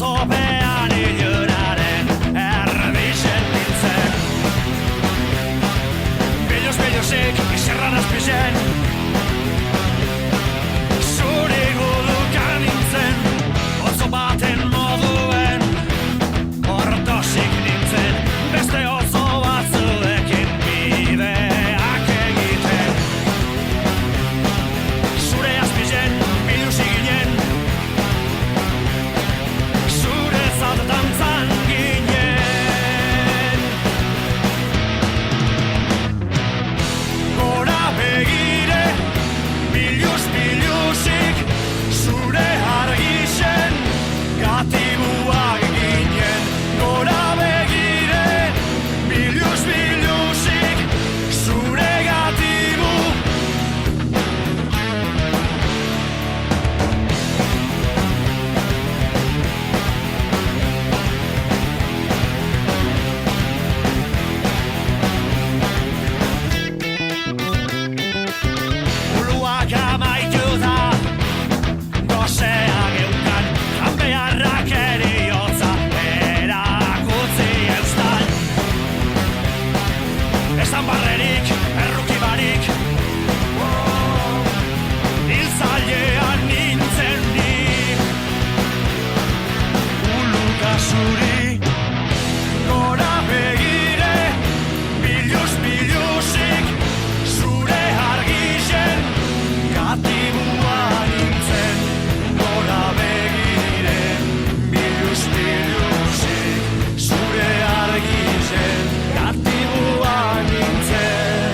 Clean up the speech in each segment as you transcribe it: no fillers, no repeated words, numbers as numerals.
topean ilunaren erdixen nintzen. Biluz-biluzik izerran azpizen, zuri gulukan nintzen, otzo baten moduen, ordosik nintzen, beste otzo batzuekin bideak egiten. Zure azpizen, biluzik ginen, zure dantzan ginen. Gora begire, biluz-biluzik, zure argixen, gatibuak ginen. Gora begire, biluz-biluzik, zure gatibu. Uluak amaitu da, gozea geukan, janbeharrak eriotza erakutzi eustan. Estan barrerik, erruki barik, hiltzailean nintzen nik. Uluka zuri, gora begire, biluz-biluzik, zure argixen, gatibua nintzen. Gora begire, biluz-biluzik, zure argixen, gatibua nintzen.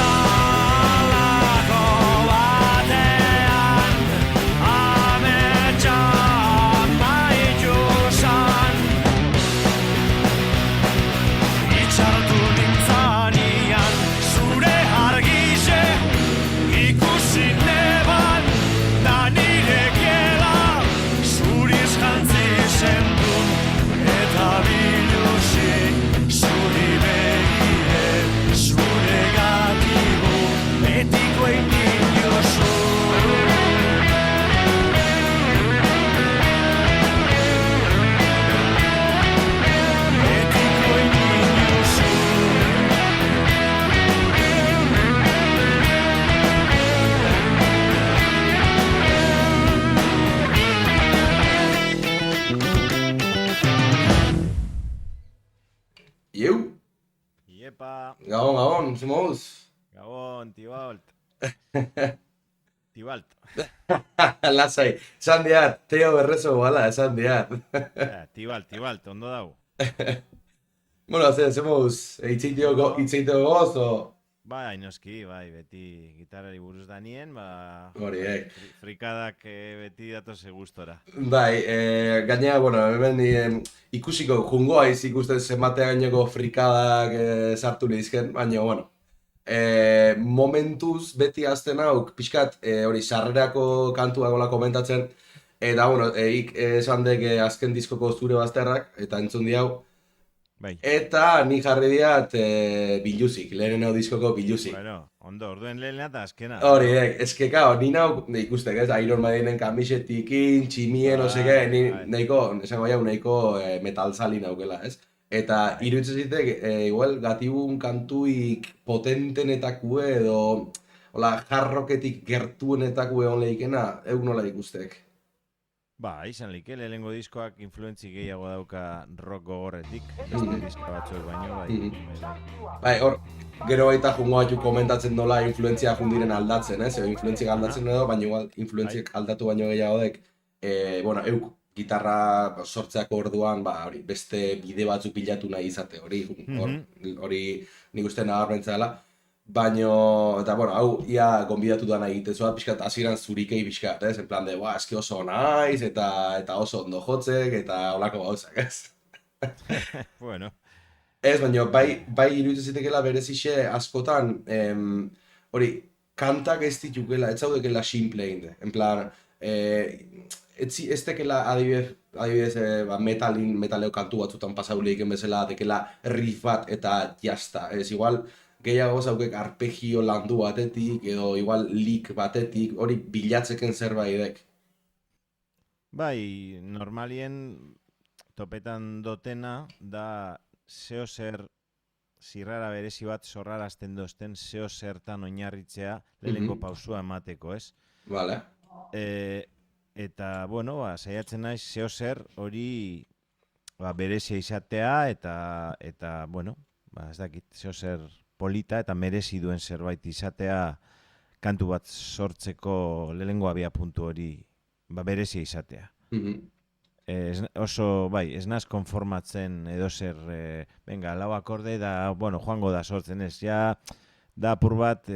Dalako batean, ametsa amaitu zan. Itxartu nintzanian, zure argixe, ikusi neban, da nire kiela, zuriz jantzi zendun, eta biluzik, zuri begire, zure gatibu, betiko egin jozu. Betiko egin jozu. Ieu, Iepa, gabon, zemuz. Gabon, Tibalt. Tibalt. Lasai, esan diat, Teo Berrezo bala, esan diat. Tibalt, ondo dago. Bueno, zemuz, itzeiteo goz, o... Bai, noski, bai, beti gitarrari buruz danien, Horiek. frikadak beti datoze gustora. Bai, gainera, bueno, hemen ikusiko jungoa ikusten zenbatea gaineko frikadak sartu nizken, baina, bueno, momentuz beti azten hauk, pixkat, hori sarrerako kantua gola komentatzen, eta, bueno, esan dek azken diskoko zure bazterrak, eta entzun di hau, Bai. eta ni jarri diat biluzik, lehenengo diskoko biluzik. Bueno, ondo, orduen lehena eta azkena. Hori, eske, kao, ni nau, ikustek, ez, Iron Maidenen kamisetikin, tximien, oseke, ni nahiko, esango jau, nahiko metalzali naukela, ez? Eta iruditzen zitek, igual, gatibun kantuik potentenetakue edo, hola, jarroketik gertuenetakue hon lehikena, egun nola ikustek. Ba, izan like, lehenengo diskoak influentzi gehiago dauka rock gogorretik, beste disko batzuek baino, bai. Bai, hor, gero baita jungo batzuk komentatzen dola influentzia jundiren aldatzen, ez? Influentziak aldatzen edo, baina igual influentziak aldatu baino gehiago dek, bueno, euk gitarra sortzeako orduan, ba, hori, beste bide batzuk pilatu nahi izate, hori, hori nik uste nabarmentza dela. Baina, eta, bueno, hau, ia gonbidatu da nahi egitezoa, pixkat, hasieran zurikei pixkat, ez? En plan de, eski oso naiz, eta oso ondo jotzek, eta holako gauzak, ez? Bueno, Ez, baina bai iruditzen zitekela berezixe askotan, hori, kantak ez ditukela, ez zaudekela simple egin. En plan, ez tekela adibidez metaleo kantu batzutan pasauleik bezala, tekela riff bat eta jazta. Ez, igual, gehiago zaukek arpegio landu batetik, edo igual lick batetik, hori bilatzeken zerbaidek. bai, normalien topetan dotena da zeo zer zirrara berezi bat zorrarazten dozten zeo zertan oinarritzea lehenengo pausua emateko, ez? Vale. Eta, bueno, saiatzen naiz zeo zer hori berezia izatea eta bueno, ez dakit, zeo zer polita eta merezi duen zerbait izatea kantu bat sortzeko lehenengo abia puntu hori berezia izatea. Ez naz konformatzen edo zer, venga, lau akorde da, bueno, joango da sortzen ez, ja, da apur bat,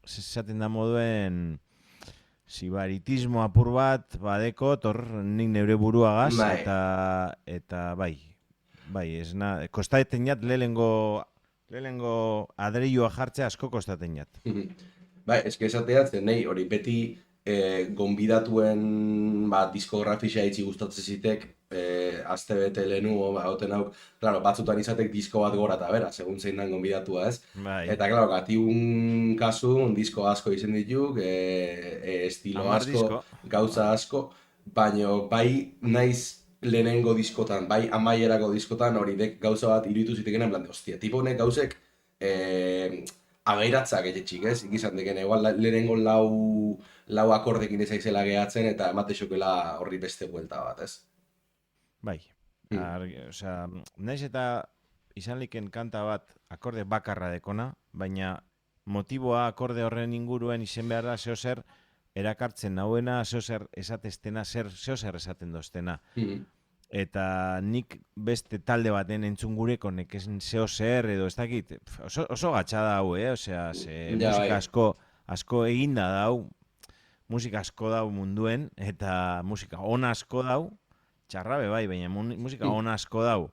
esaten da moduen, sibaritismo apur bat, badeko, nik neure buruagaz, eta bai, kostaeten jat lehenengo adreioa jartzea asko kostaten jat. Bai, eske esateatzen, nahi, hori beti gonbidatuen diskografia itxi gustatzen zitek, aste bete lehenu, oten hauk, claro, batzutan izatek disko bat gora eta bera, segun zein dan gonbidatua, ez? Bai. Eta, claro, gatiun kasu, disko asko izen dituk, estilo asko, gauza asko, baina bai naiz lehenengo diskotan, bai amaierako diskotan, hori dek gauza bat iruditu zitekena, en plan, hostia, tipo honek gauzek, agairatza gehietxik, ez? Ikizan deken, igual lehenengo lau akordekin ezaizela gehatzen eta ematexokela horri beste buelta bat, ez? Bai. Osea, naiz eta izan liken kanta bat akorde bakarra dekona, baina motiboa akorde horren inguruen izen behar da zeo zer erakartzen nauena, zeo zer esatestena, zeo zer esaten doztena. Eta nik beste talde baten entzun gureko nekesen zeo zer edo ez dakit, oso gatsa dau, osea, musika asko eginda dau, musika asko dau munduen, eta musika on asko dau, txarrabe bai, baina musika on asko dau.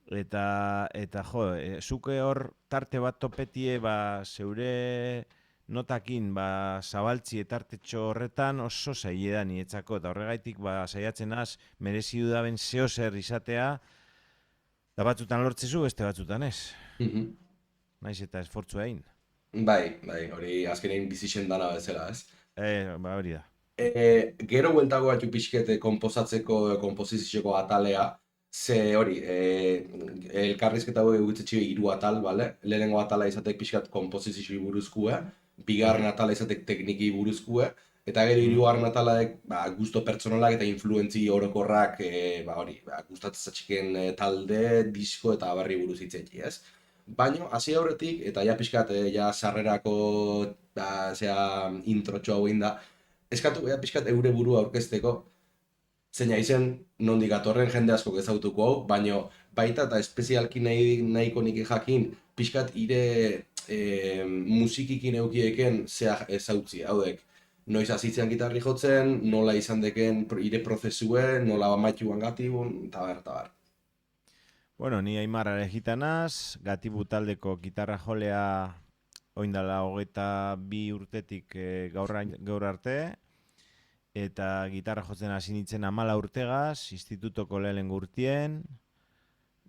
Eta jo, zuke hor tarte bat topetie, zeure notakin, zabaltzi etartetxo horretan oso zaile da nietzako, eta horregaitik saiatzen az, merezi dudaben zeo zer izatea, da batzutan lortzezu, beste batzutan ez. Naiz eta esfortzu egin. Bai, hori azkenein bizixen dana bezala, ez? Hori da. Gero bueltago batu pixkete konposatzeko, konposizioko atalea, ze hori, elkarrizketa hori egitzetxe hiru atal, bale? Lehenengo atala izatek pixkat konposizio buruzkua, bigarren atala izatek tekniki buruzkua, eta gero hirugarren atalak gusto pertsonalak eta influentzi orokorrak gustatzen zatxiken talde, disko eta berri buruz hitzetxe, ez? Baina, hasi aurretik, eta ja pixkat, sarrerako introtxo hau da, eskatu beha pixkat eure burua aurkezteko, zeina izen nondik atorren jende asko ezautuko hau, baina baita eta espezialki nahiko nik jakin, pixkat ire musikikin eukieken zea ezautzi, haudek. Noiz azitzean gitarri jotzen, nola izan deken ire prozesue, nola amaituan gatibun, eta bar. Bueno, ni Aimar Arejitanaz, Gatibu taldeko gitarra jolea oindala 22 urtetik gaur arte, eta gitarra jotzen hasi nintzen 14 urtegaz, institutoko lehenengo urtien,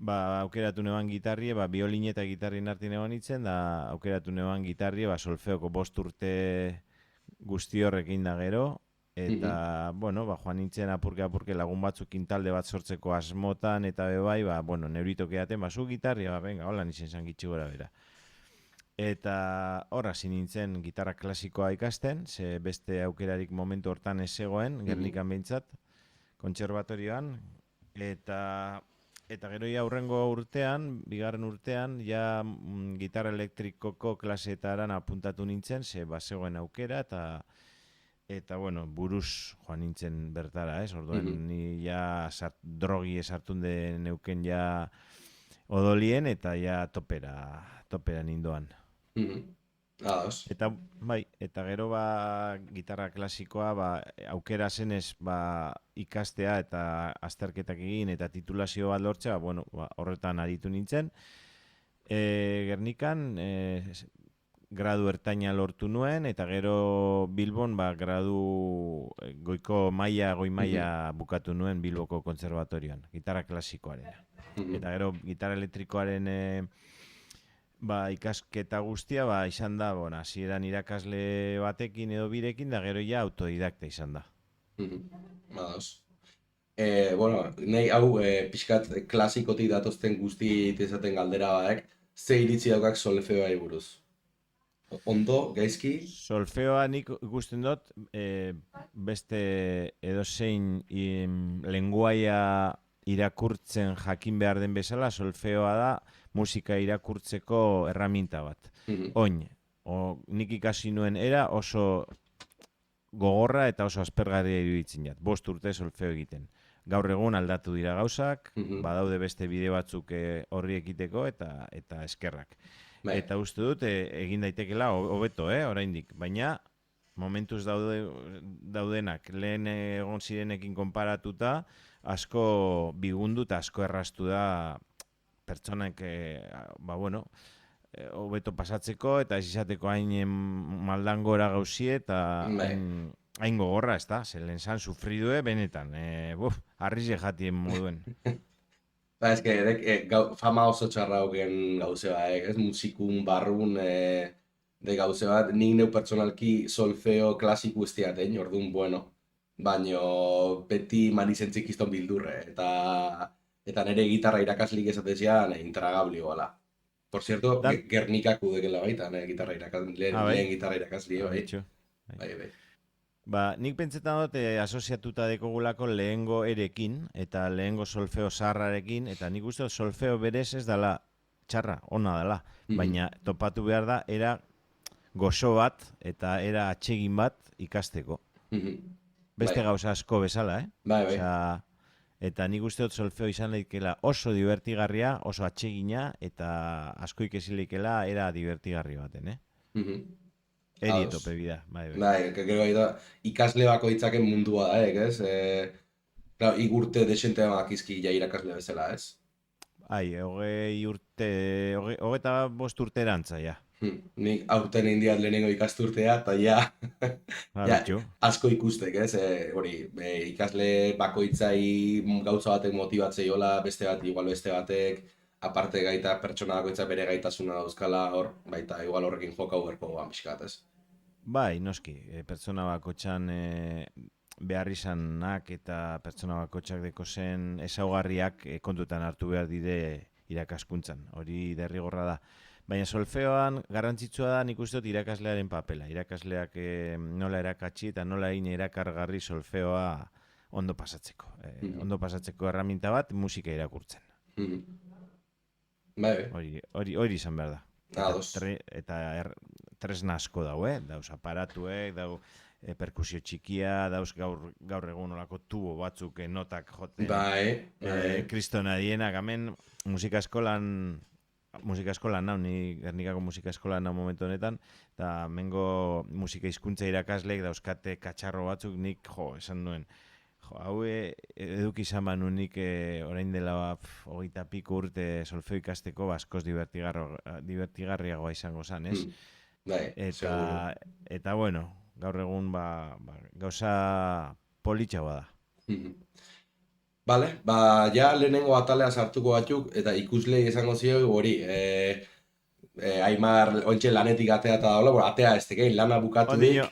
aukeratu neban gitarrie, biolin eta gitarrien artin egon nintzen, da aukeratu neban gitarrie, solfeoko 5 urte guzti horrekin da gero, eta, bueno, joan nintzen apurke lagun batzukin talde bat sortzeko asmotan, eta bebai, neuritoke daten, zu gitarria, venga, hola nintzen zan gitxi gora bera. Eta hor hasi nintzen gitarra klasikoa ikasten, ze beste aukerarik momentu hortan ez zegoen, Gernikan behintzat, kontserbatorioan, eta gero ja hurrengo urtean, bigarren urtean, ja gitarra elektrikoko klaseetaran apuntatu nintzen, ze zegoen aukera, eta bueno, buruz joan nintzen bertara, ez? Orduen ni ja drogi esartun den neuken ja odolien, eta ja topera nindoan. Ados. Eta bai, eta gero ba gitarra klasikoa ba aukera zenez ba ikastea eta azterketak egin eta titulazio bat lortzea, bueno, ba, horretan aritu nintzen. Gernikan gradu ertaina lortu nuen eta gero Bilbon ba gradu goiko maila, goi maila bukatu nuen Bilboko kontserbatorioan, gitarra klasikoarena. Eta gero gitarra elektrikoaren ba, ikasketa guztia ba, izan da, bueno, hasieran irakasle batekin edo birekin, da gero ja autodidakta izan da. Ados. Bueno, nahi hau pixkat klasikotik datozten guzti izaten galdera baek, ze iritzi daukak solfeoai buruz? Ondo, gaizki? Solfeoa nik ikusten dut, beste edozein lenguaia irakurtzen jakin behar den bezala, solfeoa da musika irakurtzeko erraminta bat. Oin, nik ikasi nuen era oso gogorra eta oso aspergarria iruditzen jat. 5 urte solfeo egiten. Gaur egun aldatu dira gauzak, badaude beste bide batzuk horri ekiteko eta eskerrak. Bai. Eta uste dut egin daitekela hobeto, oraindik. Baina momentuz daudenak lehen egon zirenekin konparatuta, asko bigundu eta asko erraztu da pertsonak, ba bueno, hobeto pasatzeko eta ez izateko hain maldangora gauzie eta hain gogorra, ez da? Zelen zan sufridue benetan, harriz jatien moduen. Ba, ez fama oso txarra hoken gauze bat, ez musikun, barrun, de gauze bat, nik neu pertsonalki solfeo klasiku ez diatein, orduan, bueno, baino beti manizentzik izton bildurre, eta nire gitarra irakaslik esatezian intragabli goala. Por cierto, Gernikak udekela baita, gitarra lehen gitarra irakasli, bai. Bai. Ba, nik pentsetan dut asoziatuta dekogulako lehengo erekin eta lehengo solfeo zaharrarekin, eta nik uste solfeo berez ez dela txarra, ona dela, baina topatu behar da era gozo bat eta era atsegin bat ikasteko. Beste gauza asko bezala, Bai. Eta nik uste dut solfeo izan leikela oso divertigarria, oso atsegina, eta asko ikesileikela era divertigarri baten, Eri tope bida, bai. Gero ikasle bakoitzaken mundua da, ez? Igurte desente makizki ja irakasle bezala, ez? Ai, 25 urte erantza, ja. Nik aurten indiat lehenengo ikasturtea, eta ja asko ikustek, ez? Ikasle bakoitzai gauza batek motibatzeiola, beste bat, igual beste batek, aparte gaita pertsona bakoitza bere gaitasuna dauzkala, hor, baita igual horrekin jokau berko goan pixkat, ez? Bai, noski, pertsona bakotxan behar izanak eta pertsona bakotxak deko zen ezaugarriak kontutan hartu behar dire irakaskuntzan, hori derrigorra da. Baina solfeoan garrantzitsua da nik uste dut irakaslearen papela. Irakasleak nola erakatsi eta nola egin erakargarri solfeoa ondo pasatzeko. Ondo pasatzeko erraminta bat musika irakurtzen. Hori izan behar da. Eta tresna asko dau, dauz aparatuek, dau perkusio txikia, dauz gaur egun olako tubo batzuk notak joten. Kristona dienak, hemen musika eskolan nau, ni Gernikako musika eskolan nau momentu honetan, eta mengo musika hizkuntza irakasleek dauzkate katxarro batzuk nik, esan duen, hau eduk izan banu nik orain dela 20 piko urte solfeo ikasteko askoz divertigarriagoa izango zan, ez? Eta bueno, gaur egun gauza politxagoa da. Bale, ja lehenengo atalea sartuko batzuk, eta ikuslei esango zio hori, Aimar ontxe lanetik atea eta daula, atea ez tekein, lana bukatu dik.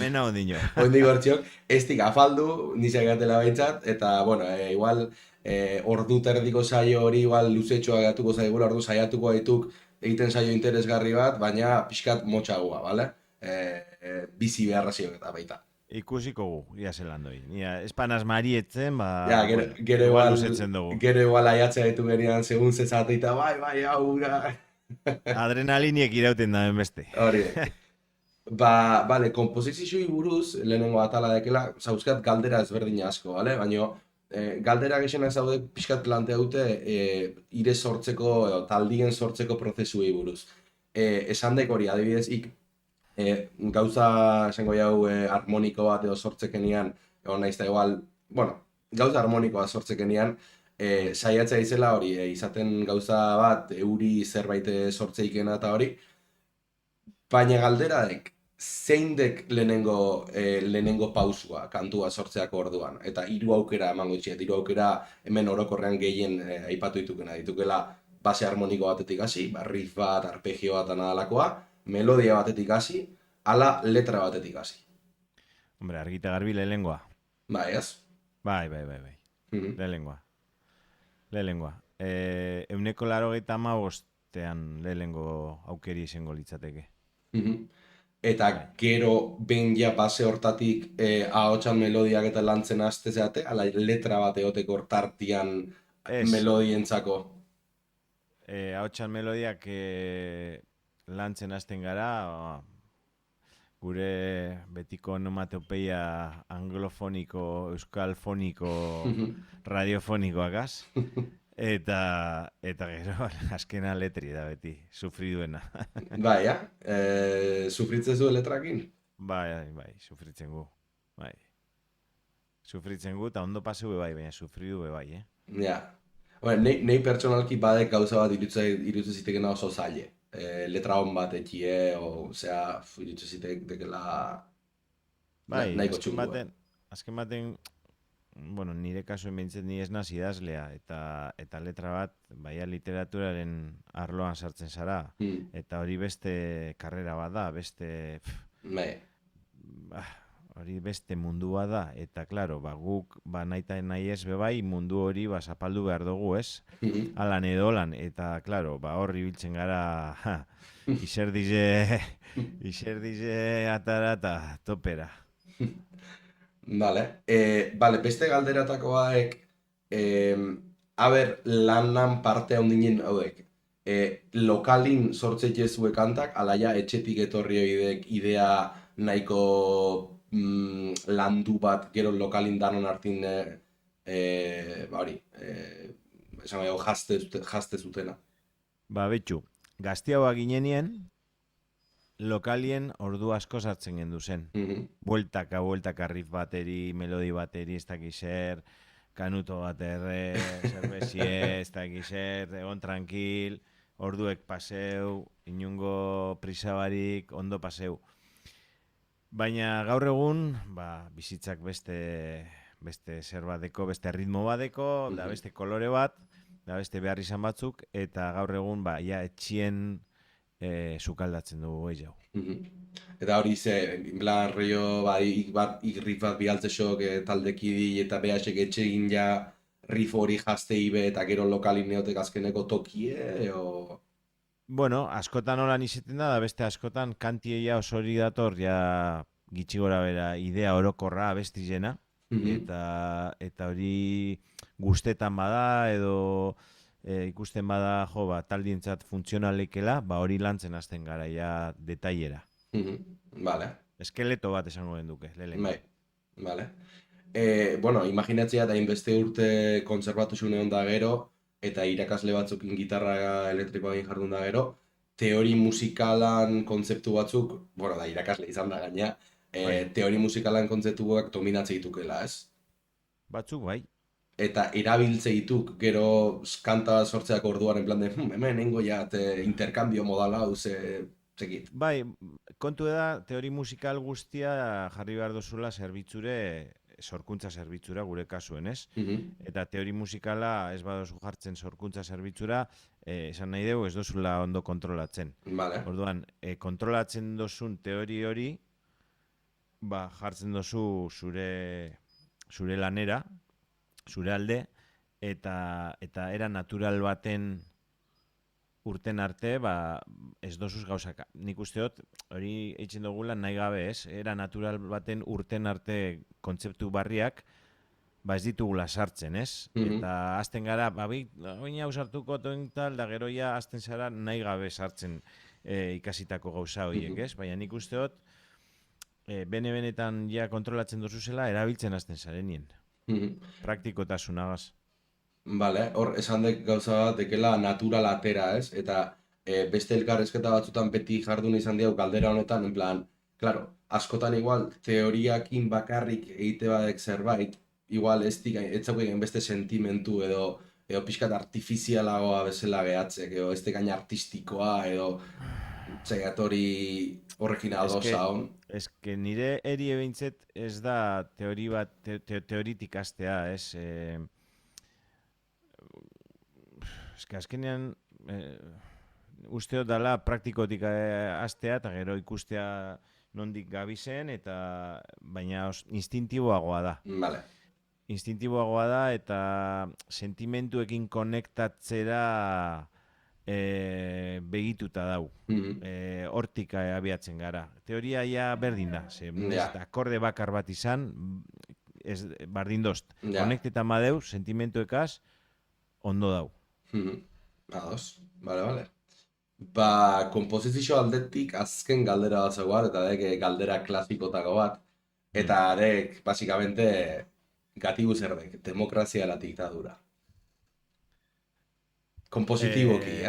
Mena ondino. Ondik hortziok, ez dik afaldu, nizak gatela behintzat, eta, bueno, igual, ordu terdiko saio hori, igual, luzetxoa gatuko zaigula, ordu saiatuko gaituk egiten saio interesgarri bat, baina pixkat motxagoa, bale? Bizi beharra ziok eta baita. Ikusiko gu, ia zelan doi. Espanaz marietzen, gero igual aiatzea ditu genian, segun zezateita, bai, hau, adrenaliniek irauten da beste. Hori. Bale, komposizioi buruz, lehenengo atala dekela, zauzkat galdera ezberdin asko, bale? Baina, galdera gexenak zaude pixkat plantea dute ire sortzeko, taldien sortzeko prozesuei buruz. esan dek hori, adibidez, gauza esango jau harmoniko bat edo sortzekenian, egon naiz da igual, bueno, gauza harmonikoa sortzekenian, saiatzea izela hori, izaten gauza bat, euri zerbait sortzeikena eta hori, baina galderadek, zein dek lehenengo pausua kantua sortzeako orduan. Eta hiru aukera emango ditxet, hiru aukera hemen orokorrean gehien aipatu ditukena. Ditukela base harmoniko batetik hasi, riff bat, arpegio bat anadalakoa, melodia batetik hasi, ala letra batetik hasi. Hombre, argita garbi lehengoa. Bai, ez? Bai. Mhm. Lehengoa. 185ean lehengo aukeri izango litzateke. Mhm. Eta gero behin ja base hortatik ahotsan melodiak eta lantzen haste zeate, ala letra bat egoteko hortartian Ez. melodientzako. Ahotsan melodiak lantzen hasten gara, gure betiko onomatopeia anglofoniko, euskalfoniko, radiofonikoakaz. Eta gero, azkena letri da beti, sufri duena. Bai, ja? Sufritzen zu letrakin? Bai, sufritzen gu. Bai. Sufritzen gu, eta ondo paseu bai, baina sufri du bai, Ja. Bueno, nei pertsonalki badek gauza bat irutzen zitekena oso zaile. Letra hon bat etxie, osea, irutzen zitekela Bai, nahiko txungu. azken baten, bueno, nire kasuen bintzen ni ez naz idazlea, eta letra bat, baia literaturaren arloan sartzen zara, eta hori beste karrera bat da, beste... Bai. Hori beste mundua da, eta klaro, guk nahi ez bebai mundu hori zapaldu behar dugu, ez? Alan edo lan, eta klaro, hor ibiltzen gara, iserdize atara topera. Vale, beste galderatakoak, lanan parte handinen hauek, lokalin sortzeite zue kantak, alaia etxetik etorri oidek idea nahiko landu bat gero lokalin danon hartin jazte zutena. Betxu, gaztiagoa ginenien, lokalien ordu asko sartzen gendu zen. Bueltaka riff bateri, melodi bateri, ez dakiz zer, kanuto bat zerbezie, ez dakiz zer, egon tranquil, orduek paseu, inungo prisabarik, ondo paseu. Baina gaur egun, bizitzak beste zer bateko, beste ritmo bateko, da beste kolore bat, da beste behar izan batzuk, eta gaur egun, etxien sukaldatzen dugu gehiago. Eta hori en plan, rollo, riff bat bialtzesok taldekidi eta behasek etxe egin ja riff hori jaztei be eta gero lokalin neotek azkeneko tokie, o... Bueno, askotan holan izaten da beste askotan kantieia oso hori dator, ja gitxi gora bera idea orokorra abestizena, eta hori guztetan bada edo ikusten bada taldientzat funtzionalekela, hori lantzen hasten gara ja detailera. Vale. Eskeleto bat esango den duke, lehen. Bai, vale. Bueno, imaginatzea da inbeste urte konserbatuzun egon da gero, eta irakasle batzukin gitarra elektrikoa egin jardun da gero, teori musikalan kontzeptu batzuk, bueno, da irakasle izan da gaina, teori musikalan kontzeptuak dominatze ditukela, ez? Batzuk, bai. Eta erabiltze dituk, gero kanta sortzeak orduan, en plan de, hemen nengo ja, interkambio modala, zekit. Bai, kontu da, teori musikal guztia jarri behar dozula zerbitzure, sorkuntza zerbitzura gure kasuen, ez? Eta teori musikala ez badozu jartzen sorkuntza zerbitzura, esan nahi dugu ez dozula ondo kontrolatzen. Vale. Orduan, kontrolatzen dozun teori hori, jartzen dozu zure lanera, zure alde, eta era natural baten urten arte, ez dozuz gauzaka. Nik usteot, hori eitzen dugula nahi gabe, ez? Era natural baten urten arte kontzeptu barriak, ez ditugula sartzen, ez? Eta azten gara, oin hau sartuko toen tal, da gero ja azten zara nahi gabe sartzen ikasitako gauza horiek, ez? Baina nik usteot, bene-benetan ja kontrolatzen dozuzela, erabiltzen azten zarenien. Praktikotasunagaz. Vale, hor esan dek gauza bat dekela natural atera, ez? Eta beste elkarrezketa batzutan beti jardun izan diau galdera honetan, en plan, claro, askotan igual teoriakin bakarrik egite badek zerbait, igual ez zaukaien beste sentimentu edo pixkat artifizialagoa bezala gehatzek, edo ez gain artistikoa, edo txaiatori horrekin adosa hon. Ez que nire eri behintzet ez da teori bat, teoritik astea, ez? Ez que azkenean usteot dala praktikotik astea eta gero ikustea nondik gabizen, eta baina instintiboagoa da. Vale. Instintiboagoa da eta sentimentuekin konektatzera begituta dau. Hortik abiatzen gara. Teoria ja berdin da. Akorde bakar bat izan, bardin dozt. Konekteta madeu, sentimentuekaz, ondo dau. Ados, vale. Ba, komposizio aldetik azken galdera bat zegoat, eta galdera klasikotako bat. Eta basikamente, gatibu zerdek, demokrazia la diktadura. Kompositiboki,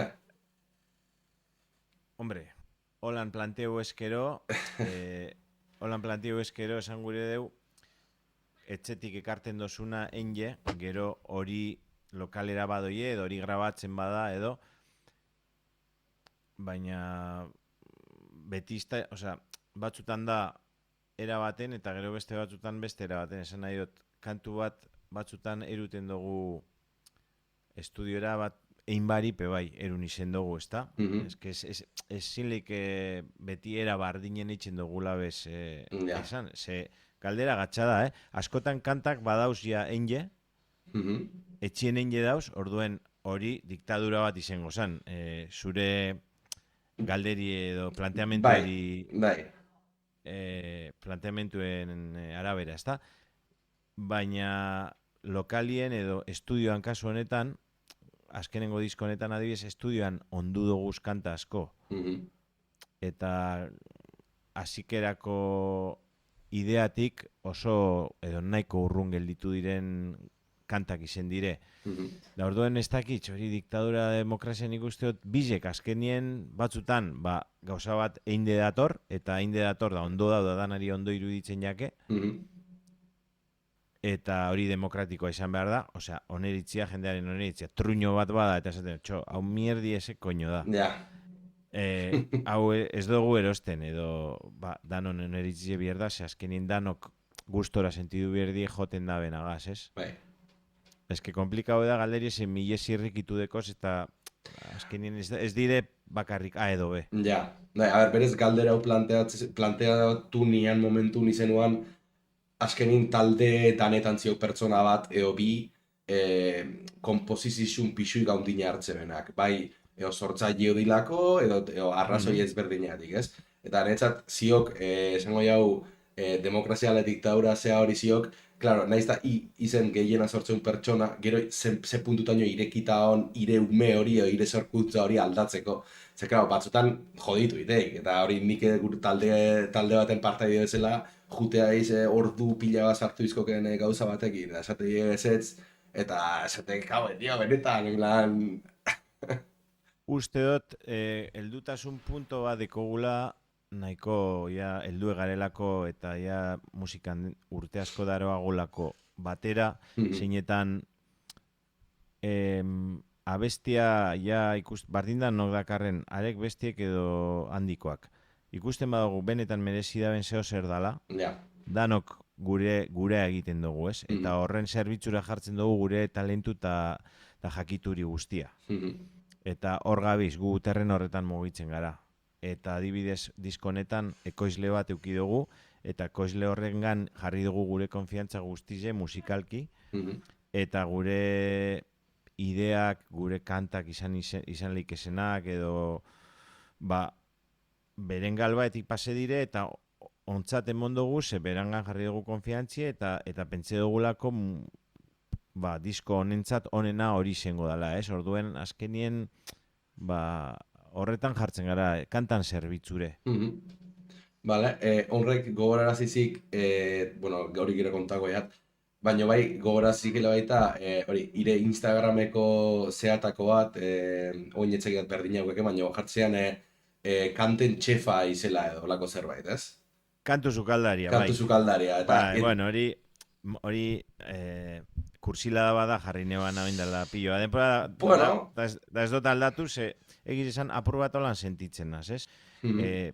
Hombre, holan planteo eskero, esan gure deu, etxetik ekarten dozuna enge, gero hori lokalera badoie, edo hori grabatzen bada, edo, baina betista, batzutan da era baten, eta gero beste batzutan beste era baten, esan nahi dut, kantu bat batzutan eruten dugu estudiora bat, einbari bai, erun izen dugu, ezta? Ez zinlik beti era bardinen eitzen dugula bez esan. Galdera gatsa da, askotan kantak badauz ja enge, etxien enge dauz, orduen hori diktadura bat izango zan. Zure galderi edo planteamentuen arabera, ezta? Baina lokalien edo estudioan kasu honetan, azkenengo disko honetan adibidez, estudioan ondu doguz kanta asko. Eta hasikerako ideatik oso edo nahiko urrun gelditu diren kantak izen dire. Da orduen ez dakit, hori diktadura demokrazian ikusteot, bizek azkenien batzutan, gauza bat einde dator, eta einde dator da ondo da danari ondo iruditzen jake, eta hori demokratikoa izan behar da, osea, oneritzia, jendearen oneritzia, truño bat bada, eta esaten, hau mierdi ese koño da. Hau ez dugu erosten, edo danon oneritzia behar da, azkenien danok gustora sentidu berdi joten da benagaz, ez? Ez que komplikau da galderi zen milez irrikitu dekoz, eta azkenien ez dire bakarrik A edo B. Ja, berez galdera hau planteatu nian momentu nizenuan, azkenin talde danetan zio pertsona bat, edo bi, komposizizun pixui gaundina hartzebenak. Bai, sortzaile dilako, edo arrazoi ezberdinatik, ez? Eta netzat ziok, esango jau, demokraziale diktadura zea hori ziok, claro, nahiz da izen gehiena sortzen pertsona, gero ze puntutaino irekita hon, ire ume hori, ire sorkuntza hori aldatzeko. Ze, claro, batzutan joditu iteik, eta hori nik talde baten partaide bezala, jutea ordu pila bat sartu izkoken gauza batekin, eta esate ezetz, eta esate, benetan, lan... Uste dut, heldutasun punto bat dekogula, nahiko heldu egarelako eta musikan urte asko daroagolako batera, zeinetan abestia bardindan nok dakarren arek bestiek edo handikoak. Ikusten badago benetan merezi daben zeo zer dala, danok gure egiten dugu, ez? Eta horren zerbitzura jartzen dugu gure talentu eta jakituri guztia. Eta hor gabiz gu terren horretan mugitzen gara. Eta adibidez diskonetan ekoizle bat eduki dugu, eta ekoizle horrengan jarri dugu gure konfiantza guztize musikalki, eta gure ideak, gure kantak izan likesenak, edo beren galbaetik pase dire, eta ontzat emon dugu, ze berangan jarri dugu konfiantzi, eta pentsa dugulako disko honentzat honena hori izango dela, ez? Orduen azkenien horretan jartzen gara, kantan zerbitzure. Horrek gogorarazizik, hori gero kontako jat, Baina bai, gogorazikela baita, hori, ire Instagrameko zehatako bat, oin etxekiat berdin hauek, baina jartzean kanten txefa izela edo olako zerbait, ez? Kantu sukaldaria, Kantu bai. sukaldaria, eta... Bai, bueno, hori kursilada bada jarri neban abindala pilloa. Denpora, Bueno, da ez dut aldatu, ze egiz esan apur bat holan sentitzen naz, ez? mhm,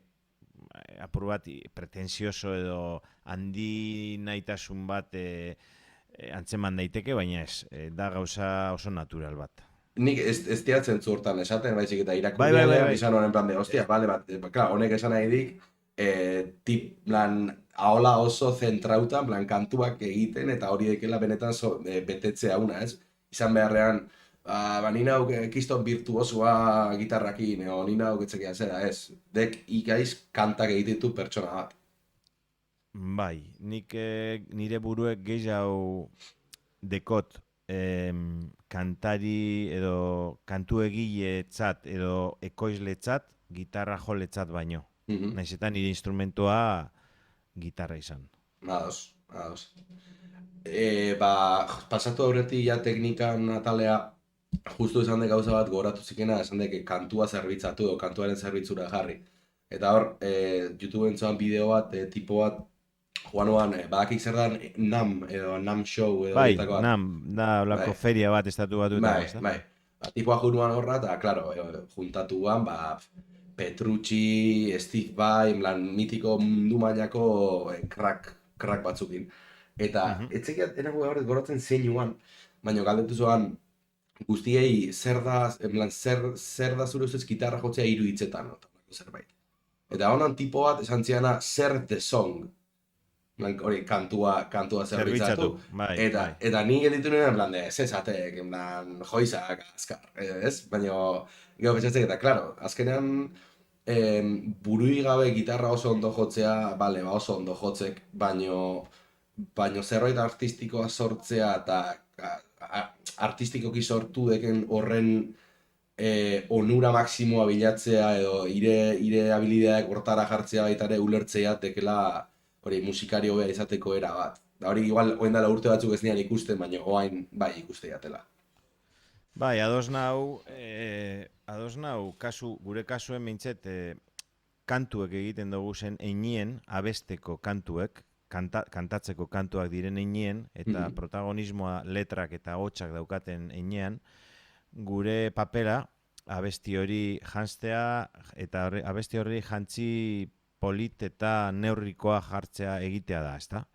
Apur bat pretensioso edo handi nahitasun bat antzeman daiteke, baina ez, da gauza oso natural bat. nik ez diatzen zuhurtan esaten, baizik eta Bai, irakurrian bai. izan honen plan de, hostia, bale bat, klar, honek esan nahi dik, tip, plan, ahola oso zentrautan, plan, kantuak egiten, eta hori dekela benetan betetzea una, ez? Izan beharrean, ni nauk kiston virtuosua gitarrakin, o ni nauk etxekia zera, ez? Dek ikaiz kantak egitetu pertsona bat. Bai, nik nire buruek gehiago dekot kantari edo kantu egiletzat edo ekoizletzat, gitarra joletzat baino. Mhm. Naiz eta nire instrumentua gitarra izan. Ados, ados. Pasatu aurretik ja teknikan atalea, justu esan de gauza bat gogoratu zikena, esan de kantua zerbitzatu edo kantuaren zerbitzura jarri. Eta hor, YouTube entzuan bideo bat, tipo bat, joanuan, badakik zer dan NAM edo NAM Show edo Bai, ditako bat. da olako Bai. feria bat estatu batuetan, Bai, ezta? bai. Tipoa junuan horra, eta, klaro, juntatuan, Petrucci, Steve Vai, mitiko mundu mailako crack batzukin. Eta, etzekiat, enago gaur goratzen zeinuan, baina galdetu zoan, guztiei zer da, zer da zure ustez gitarra jotzea 3 hitzetan, zerbait. Eta honan tipo bat esan ziana, zer the song. Hori, kantua zerbitzatu. Bai, Eta ni gelditu nuen, en plan, de, ez esatek, en plan, joizak, azkar, ez? Baina, gero pentsatzek, eta, klaro, azkenean, burui gabe gitarra oso ondo jotzea, bale, oso ondo jotzek, baino zerbait artistikoa sortzea, eta artistikoki sortu deken horren onura maksimoa bilatzea, edo ire habilidadeak hortara jartzea baita ere ulertzea tekela, hori musikari hobea izateko era bat. Da hori igual oen dela urte batzuk ez nian ikusten, baina oain bai ikuste jatela. Bai, ados nau, gure kasuen mintzet, kantuek egiten dugu zen einien, abesteko kantuek, kantatzeko kantuak diren einien, eta protagonismoa letrak eta hotxak daukaten einean, gure papera abesti hori janztea, eta abesti hori jantzi polit eta neurrikoa jartzea egitea da, ezta?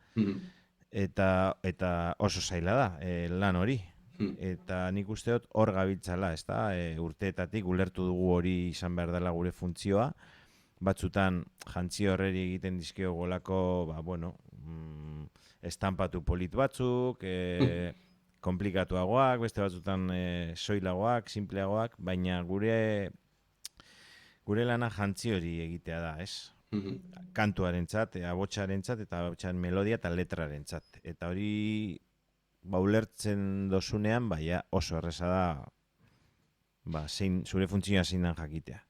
Eta oso zaila da, lan hori. Eta nik uste dut hor gabiltzala, ezta? Urteetatik ulertu dugu hori izan behar dela gure funtzioa. Batzutan jantzi horreri egiten dizkio golako, estampatu polit batzuk, komplikatuagoak, beste batzutan soilagoak, simpleagoak, baina gure lana jantzi hori egitea da, ez? Kantuarentzat, abotsarentzat eta abotsaren melodia eta letrarentzat. Eta hori ulertzen dozunean, oso erreza da zure funtzioa zein dan jakitea.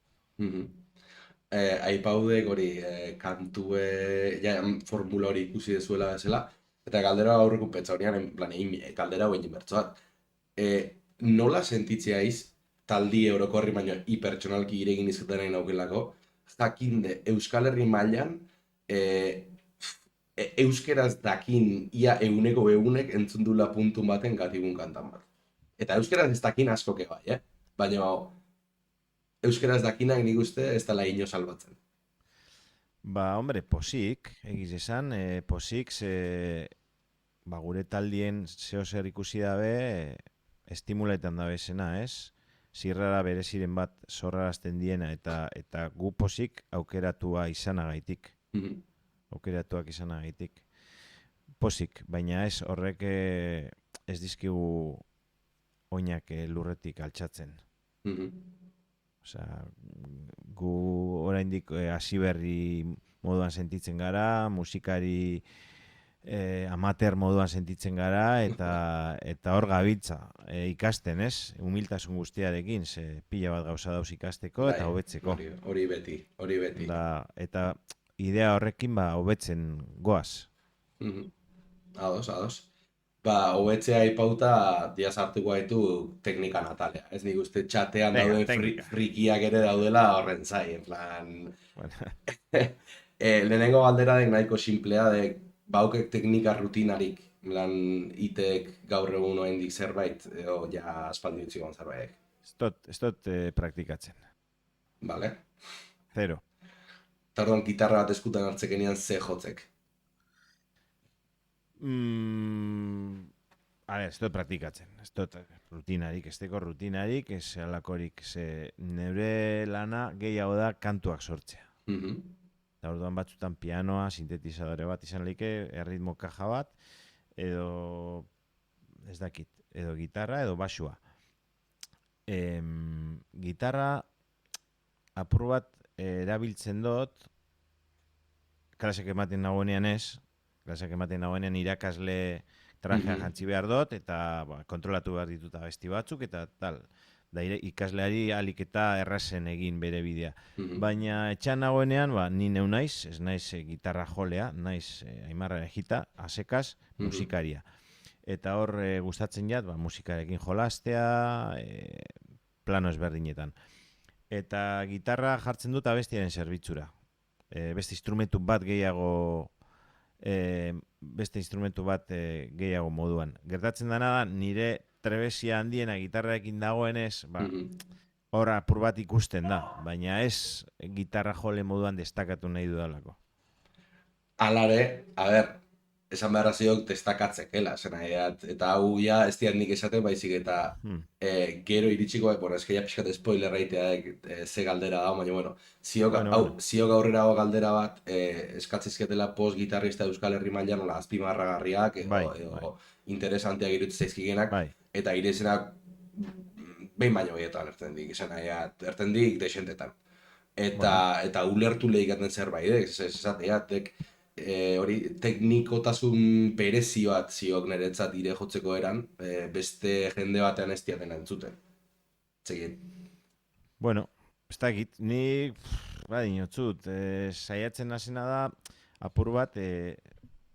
Aipaudek hori kantue formula hori ikusi dezuela bezala, eta galdera aurreko pentsa horian, en plan, galdera hoen inbertsoat. Nola sentitzea taldi eurokorri baino hipertsonalki iregin izatera naukelako, dakinde Euskal Herri mailan euskeraz dakin ia euneko entzun dula puntun baten gatibun kantan bat. Eta euskeraz ez dakin askoke bai, baina euskeraz dakinak nik uste ez dela ino salbatzen. Hombre, posik, egiz esan, posik, gure taldien zehozer ikusi dabe, estimuletan dabe zena, ez? Zirrara bereziren bat zorrarazten diena eta gu posik aukeratua izanagaitik. Aukeratuak izanagaitik. Posik, baina ez horrek ez dizkigu oinak lurretik altxatzen. Osea, gu oraindik hasi berri moduan sentitzen gara, musikari amateur moduan sentitzen gara, eta hor gabiltza ikasten, ez? Humiltasun guztiarekin, ze pila bat gauza dauz ikasteko eta hobetzeko. Hori beti. Eta idea horrekin hobetzen goaz. Ados. hobetzea aipauta diaz hartuko gaitu teknikan atalea. Ez nik uste txatean Venga, daude teknika. frikiak ere daudela horren zai, en plan... Bueno, lehenengo galdera dek nahiko simplea dek baukek teknika rutinarik, en plan itek gaur egun oraindik zerbait, edo ja aspaldi utzi gon zerbait. ez dut praktikatzen. Vale? Zero. Eta orduan gitarra bat eskutan hartzekenian ze jotzek. A ver, ez dut praktikatzen. Ez dut rutinarik, ez teko rutinarik, ez alakorik. Neure lana gehiago da kantuak sortzea. Eta orduan batzutan pianoa, sintetizadore bat izan like, erritmo kaja bat, edo ez dakit, edo gitarra, edo basua. Gitarra apur bat erabiltzen dut, klaseak ematen nagoenean ez, klaseak ematen nagoenean irakasle trajea jantzi behar dut, eta kontrolatu behar ditut abesti batzuk, eta tal. Da ikasleari alik eta errazen egin bere bidea. Baina etxan nagoenean, ni neu naiz, ez naiz gitarra jolea, naiz Aimarra Ejita, asekaz, musikaria. Eta hor gustatzen jat, musikarekin jolastea, plano ezberdinetan. Eta gitarra jartzen dut abestiaren zerbitzura. Beste instrumentu bat gehiago gehiago moduan. Gertatzen dena da, nire trebesia handiena gitarraekin dagoenez, hor apur bat ikusten da, baina ez gitarra jole moduan destakatu nahi dudalako. Alare, a ber, esan beharra ziok destakatzekela, eta hau ja ez diat nik esaten baizik eta gero iritsiko, ez que ja pixkat spoiler raitea ze galdera da, baina bueno, ziok aurrera galdera bat eskatzizketela post-gitarrista Euskal Herri mailan nola azpimarragarriak edo interesanteak iruditzen zaizkigenak, eta irezenak behin baino gehietan erten dik desentetan. Eta ulertu lehikaten zerbait, esateatek, hori teknikotasun berezi bat ziok niretzat ire jotzeko eran, beste jende batean ez diaten entzuten. Zegit. Bueno, ez dakit, ni dinotzut, saiatzen hasena da, apur bat,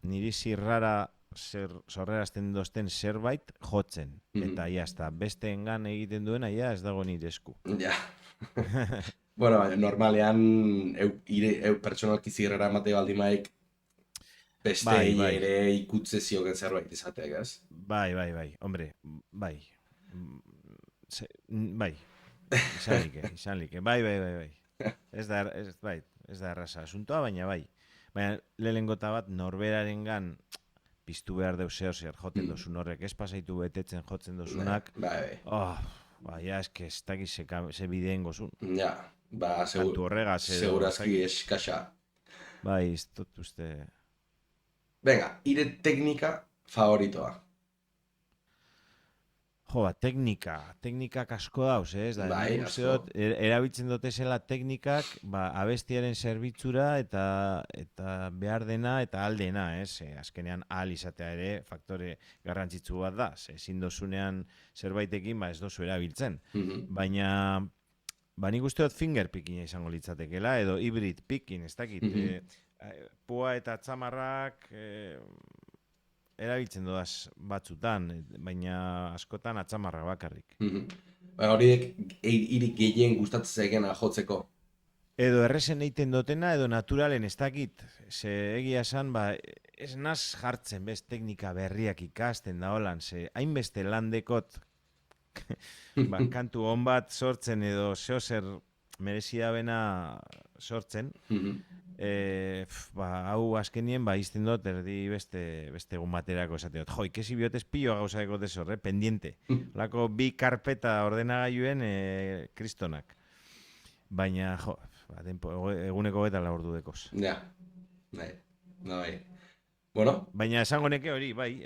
niri zirrara sorrerazten dozten zerbait jotzen. Eta jazta, beste engan egiten duena, ez dago nire esku. Ja. Bueno, normalean, eu pertsonalki zirrara emate baldi maik, beste ere ikutze zioken zerbait izateak, ez? Bai, hombre, bai. Izan like, bai. Ez da erraza asuntoa, baina bai. Baina lehenengota bat norberarengan piztu behar deu zer joten dozun horrek, ez pasaitu betetzen jotzen dozunak. Ja, eske ez dakiz ze bideen gozun. Ja, segurazki eskaxa. Bai, ez dut uste... Venga, ire teknika favoritoa. Teknikak asko dauz, ez? Bai, asko. Erabiltzen dutezela teknikak abestiaren zerbitzura eta behar dena eta aldena, ez? Azkenean ahal izatea ere faktore garrantzitsu bat da. Ezin dozunean zerbaitekin ez dozu erabiltzen. Baina nik uste dut finger picking izango litzatekela, edo hybrid picking, ez dakit. Pua eta atzamarrak erabiltzen dudaz batzutan, baina askotan atzamarra bakarrik. Horiek irik gehien gustatzen zaigena jotzeko. Edo errezen egiten dutena, edo naturalen ez dakit. Ze egia esan, ez naz jartzen bez teknika berriak ikasten da holan, ze hainbeste landekot kantu hon bat sortzen edo zeozer merezia bena sortzen. Hau azkenien izten dut erdi beste egun baterako esateot. Jo, ikesi bihotez pilo gauzako desorre, pendiente. Lako bi karpeta ordenagailuen kristonak. Baina, jo, eguneko beta laurdu dekoz. Ja, bai. Bueno. Baina esango neke hori, bai,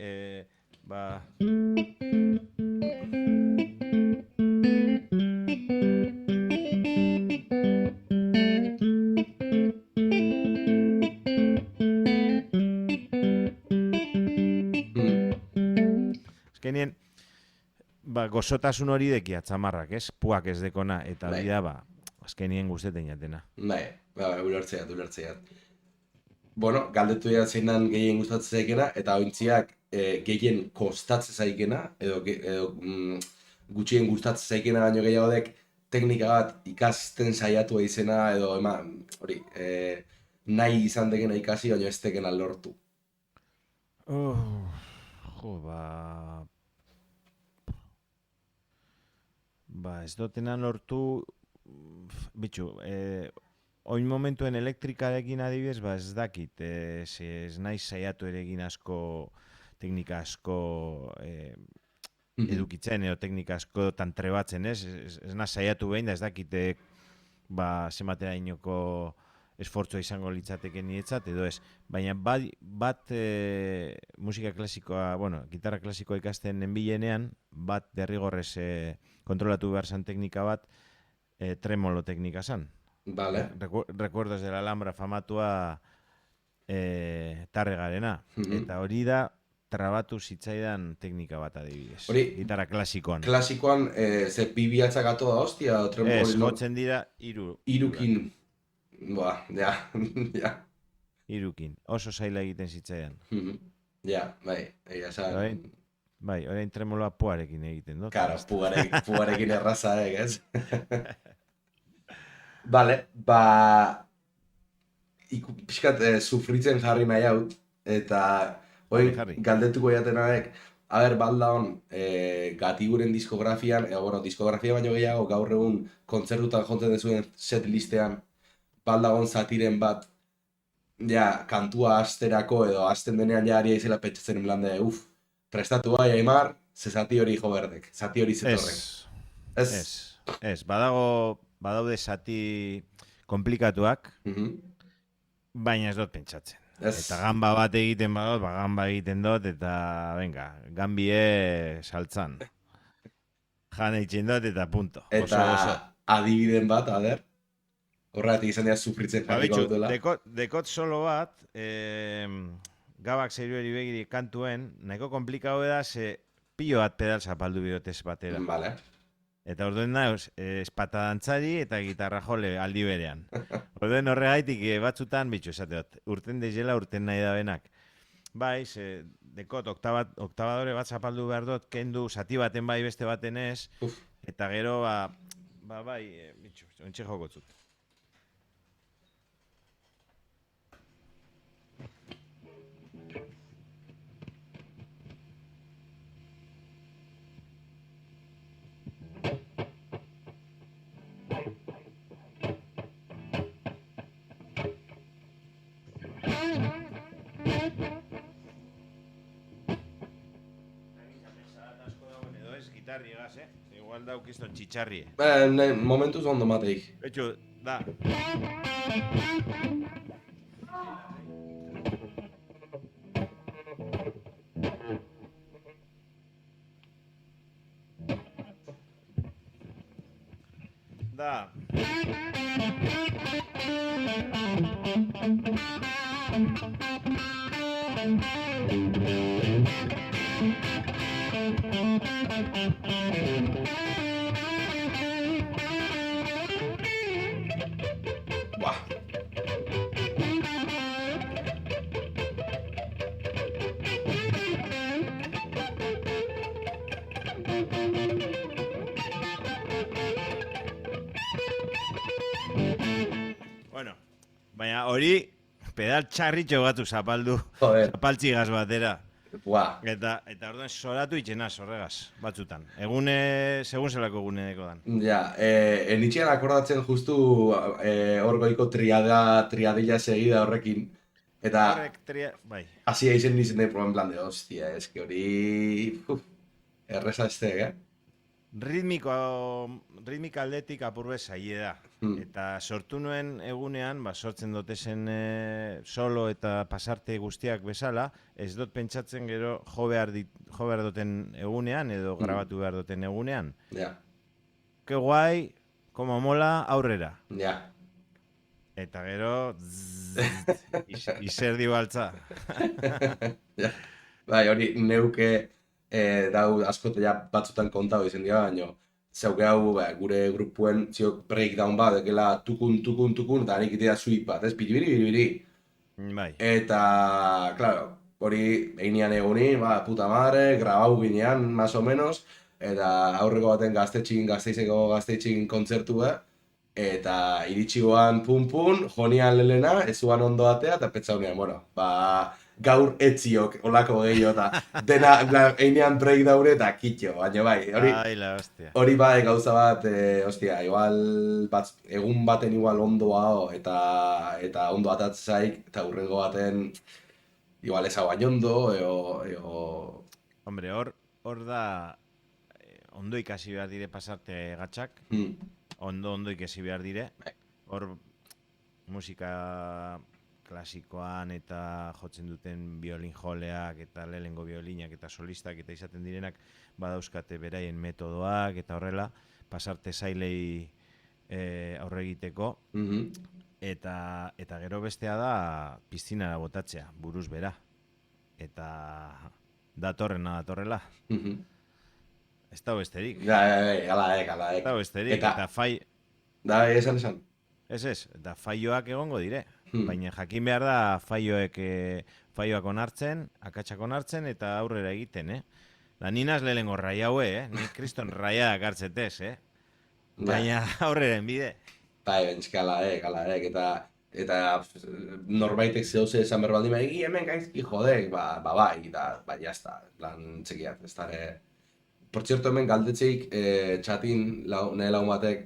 azkenien, gozotasun hori deki atzamarrak, ez? Puak ez dekona, eta hori da, azkenien guzteten jatena. Bai, ulertzeat. Bueno, galdetu zein den gehien gustatzen zaikena, eta ointziak gehien kostatzen zaikena, edo gutxien gustatzen zaikena baino gehiago dek teknika bat ikasten saiatu izena, edo hori, nahi izan dekena ikasi, baino ez dekena lortu. Ez dutena lortu, bitxu, oin momentuen elektrikarekin adibidez, ez dakit, ez naiz saiatu ere egin asko, teknika asko edukitzen, edo teknika asko tan trebatzen, ez naiz saiatu behin, da ez dakit, zematera inoko esfortzua izango litzateke nietzat, edo ez. Baina bat musika klasikoa, gitarra klasikoa ikasten nenbilenean, bat derrigorrez kontrolatu behar zan teknika bat, tremolo teknika zan. Vale. Recuerdos de la Alhambra famatua Tarregarena. Eta hori da trabatu zitzaidan teknika bat adibidez. Hori, gitarra klasikoan. Klasikoan, ze bi bihatzak gato da, hostia, tremolo. Ez, jotzen dira Irukin. Ja. Irukin. Oso zaila egiten zitzaidan. Ja, bai, egia esan. Bai, orain tremoloa puarekin egiten, no? Karo, puarekin erraza, ez? Vale, pixkat sufritzen jarri nahi hau, eta galdetuko jatenaek, balda hon, Gatiguren diskografian, diskografia baino gehiago, gaur egun kontzertutan jontzen dezuen set listean, balda hon zatiren bat, kantua asterako edo azten denean ari aizela pentsatzen blande, prestatu bai, Aimar, ze zati hori jo berdek, zati hori zetorrek. Ez, badaude zati komplikatuak, baina ez dut pentsatzen. Eta gamba bat egiten badot, gamba egiten dut, eta venga, gambie saltzan. Jan eitzen dut, eta punto. Eta adibiden bat, ader? Horregatik izan dira sufritzen jarriko dutela. Dekot solo bat, gabak zeirueri begiri kantuen, nahiko komplikau da, ze pilo bat pedal zapaldu bidotez batera. Vale. Eta orduen nauz, espatadantzari eta gitarra jole aldi berean. Orduen horregaitik batzutan, bitxu esateot, urten deizela urten nahi da benak. Bai, dekot oktabadore bat zapaldu behar dut, kendu zati baten bai beste baten ez, eta gero, bai, bitxu, ontxe jokotzut. Gitarri egaz, igual daukizton txitxarri. Momentuz ondo mateik. Betxu, da. Da. Bueno, baina hori pedal txarritxo batu zapaltzigaz batera. Eta orduan soratu itxenaz horregaz, batzutan. Segun zelako egune deko dan. Ja, enitxean akordatzen justu hor goiko triadilla segida horrekin. Eta hasi aizen nizen nahi proben plan de, hostia, eski hori erreza estek, Ritmika aldetik apurbe zaie da. Eta sortu nuen egunean, sortzen dotezen solo eta pasarte guztiak bezala, ez dut pentsatzen gero jo behar duten egunean edo grabatu behar duten egunean. Ja. Que guai, como mola, aurrera. Ja. Eta gero, izerdi baltza. Bai, hori neuke dau askote batzutan kontau izan dira, baina zeuke hau gure grupuen breakdown bat, dekela tukun, eta harik itea sweep bat, ez? Biri. Bai. Eta, klaro, hori einean egunin, puta madre, grabau ginean, más o menos, eta aurreko baten Gasteizeko gazteitxin kontzertua, eta iritsi goan pun, jonian lelena, ezuan ondo atea, eta petzaunean, bueno, gaur etziok, olako gehiago, eta dena, einean break daure eta kitxo, baina bai, Ai, la hostia. hori bai gauza bat, ostia, igual, egun baten igual ondoa, eta ondo atatzen zaik, eta hurrengo baten, igual ez hau ondo, Hombre, hor da, ondo ikasi behar dire pasarte gatxak, ondo ikasi behar dire, hor musika klasikoan eta jotzen duten biolin joleak eta lehengo biolinak eta solistak eta izaten direnak badauzkate beraien metodoak eta horrela pasarte zailei aurre egiteko eta gero bestea da piztinara botatzea, buruz bera eta datorrela ez da besterik Alaek ez da besterik eta fai da, esan ez, eta faioak egongo dire baina jakin behar da faioak onartzen, akatsak onartzen eta aurrera egiten, Da ninaz lehengo raia haue, Ni kriston raia hartzetez, Baina aurreren bide. Bai, bentzka alaek, eta norbaitek zehose esan berbaldin egi hemen gaizki jodek, bai, eta jazta, plan txekiat, ez da, Por cierto, hemen galdetzeik txatin nahi lagun batek,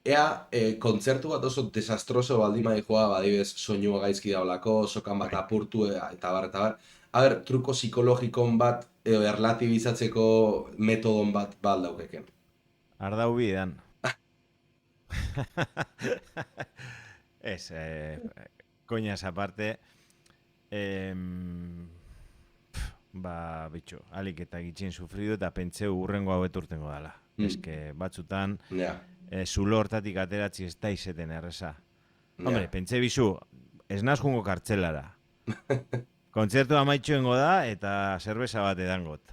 ea, kontzertu bat oso desastroso baldin bai joa, badibez, soinua gaizki daulako, sokan bat apurtu, eta bar. A ber, truko psikologikon bat, erlatibizatzeko metodon bat daukeken. Ardau bidean. Ez, koñas aparte, bitxo, alik eta gitxin sufridu eta pentseu urrengo hau eturtengo dala. Eske, batzutan, zulo hortatik ateratzi ez da izeten erreza. Hombre, pentse bizu, ez naz jungo kartzelara. Kontzertu amaitxuengo da eta zerbeza bat edangot.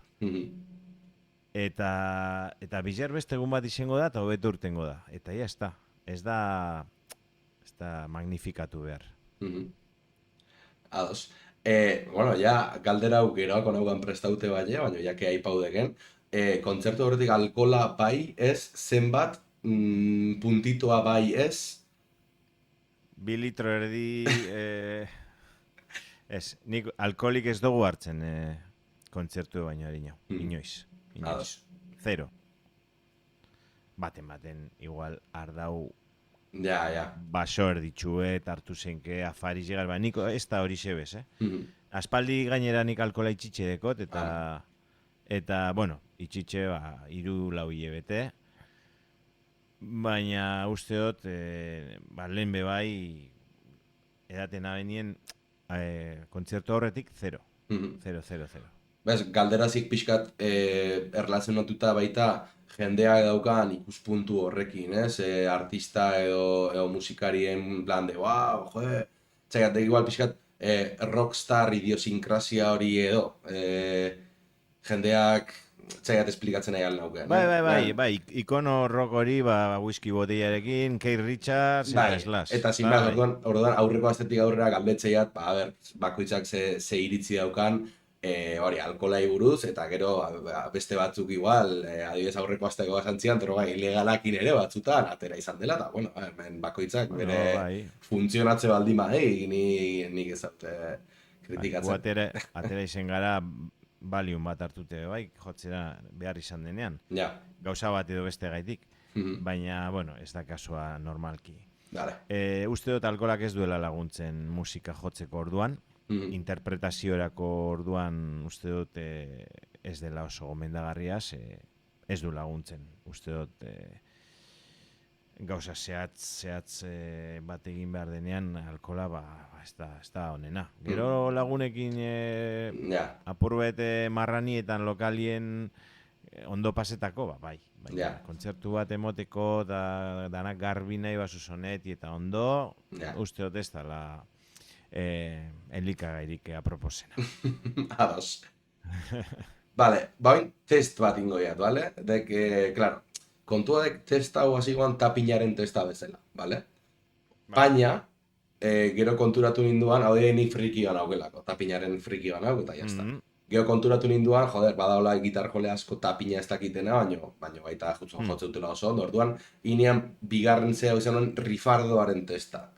Eta bizar beste egun bat izango da eta hobeto urtengo da. Eta ya está. Ez da magnifikatu behar. Ados. Bueno, ja, galdera hau geroako naugan prestaute baina jake aipaudeken. Kontzertu horretik alkola bai ez, zenbat, puntitoa bai ez? 2 litro erdi... Ez, nik alkoholik ez dugu hartzen kontzertu baino harina. Inoiz. Zero. Baten, igual ardau baso erditxue, hartu zenke, afari llegar, nik ez da hori xebez, Aspaldi gainera nik alkohola itxitxe dekot, eta bueno, itxitxe 3-4 hilabete, baina uste dut, lehen bebai, edaten abenien, kontzertu horretik, 0. 0. Bez, galderazik pixkat erlazionatuta baita jendeak daukan ikuspuntu horrekin, artista edo musikarien plan de, jode, txaigatek igual pixkat rockstar idiosinkrazia hori edo, jendeak txaigat esplikatzen nahi alnauken. Bai, ikono rock hori, whisky botellarekin, Keith Richards, eta Slash. Eta zinbaz, orduan aurreko astetik aurrera galdetzeiat, bakoitzak ze iritzi daukan, hori, alkolai buruz, eta gero beste batzuk igual, adibidez aurreko asteko basantzian, droga ilegalakin ere batzutan, atera izan dela, eta, bueno, bakoitzak bere funtzionatze baldin nik ez dut kritikatzen. Atera izen gara, baliun bat hartute, bai, jotzera behar izan denean. Gauza bat edo beste gaitik, baina, bueno, ez da kasua normalki. Uste dut alkolak ez duela laguntzen musika jotzeko orduan, interpretaziorako orduan uste dut ez dela oso gomendagarriaz, ez du laguntzen. Uste dut gauza zehatz bat egin behar denean alkola ez da honena. Gero lagunekin apurbet marranietan lokalien ondo pasetako, bai. Kontzertu bat emoteko danak garbi nahi basuzoneti eta ondo, uste dut ez dela elikagairik aproposena. Ados. Vale, bain test bat ingoiat, vale? Dek, claro, kontua dek test hau hasikoan tapinaren testa bezala, vale? Baina, gero konturatu ninduan, hau nik frikioan augelako, tapinaren frikioan hau, eta jazta. Gero konturatu ninduan, joder, badaola gitar jole asko tapina ez dakitena, baino baita jotzen dutela oso ondo. Orduan, inean bigarren zea izan rifardoaren testa.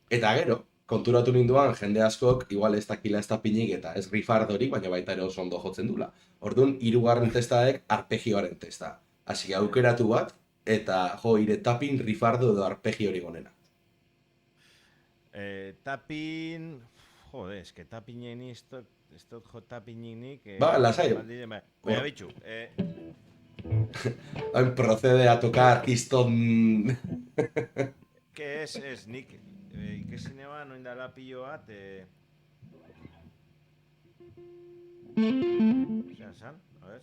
Eta gero, konturatu ninduan, jende askok, igual ez dakila ez tapinik eta ez rifardorik, baina baita ere oso ondo jotzen dula. Orduan, hirugarren testaek arpegioaren testa. Hasi aukeratu bat, eta ire tapin, rifardo edo arpegio hori gonena. Tapin... Jode, eske tapinen ez dut jo tapinik... Ba, lasai. Baina bitxu. Procede a tocar Keystone... Que ez, nik ikesine ba, noin dala pilo bat... Zeran, a ver...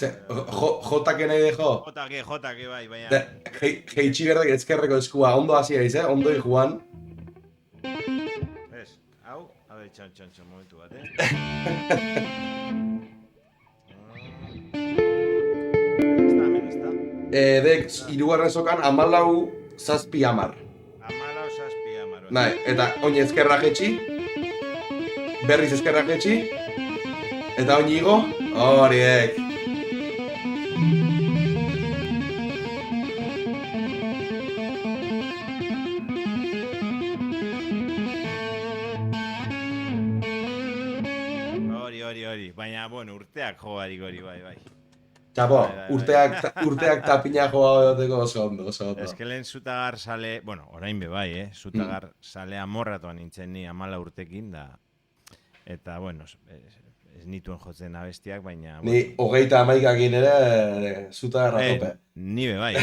Jotake nahi dejo? Jotake, bai, baina... Jeitsi berdek ezkerreko eskua, ondo hasi aiz, ondo joan. Ez, hau, a ber, txan, momentu bat, Dek, hirugarren sokan, 14 zazpi 10. 14 zazpi 10. Bai, eta oin ezkerra jetxi, berriz ezkerra jetxi, eta oin igo, horiek. Hori, baina, bueno, urteak joarik hori, bai. Txapo, urteak tapina joa duteko oso ondo. Ez que lehen zutagar sale, bueno, orain be bai, zutagar sale amorratuan nintzen ni 14 urtekin da, eta, bueno, ez nituen jotzen abestiak, baina... Ni 31ekin ere zutagarra tope. Ni be bai,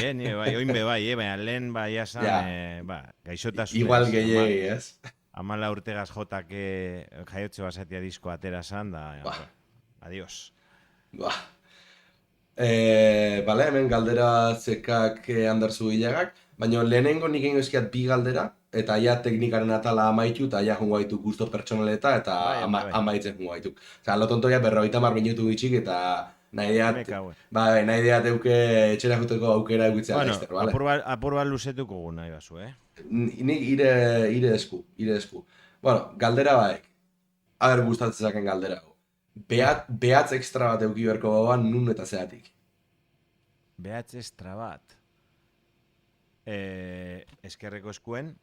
oin be bai, baina lehen bai asan, gaixotasun... Igual gehiagi, ez? 14 urtegaz jotak jaiotze basatia disko atera zan, da, adios. Bale, hemen galdera zekak Andersu Bilagak, baina lehenengo nik egin eskiat bi galdera, eta ja teknikaren atala amaitu, eta ja jungo gaituk gusto pertsonaleta, eta amaitzen jungo gaituk. Osa, lo tontoia 50 minutu bitxik, eta nahi deat euke etxera juteko aukera egutzea laizter, bale? Apur bat luzetuko gu nahi bazu, Nik ire esku. Bueno, galdera baek. Aber gustatzen zaken galdera. Behatz extra bat euki berko bauan nun eta zeatik. Behatz extra bat? Eskerreko eskuen?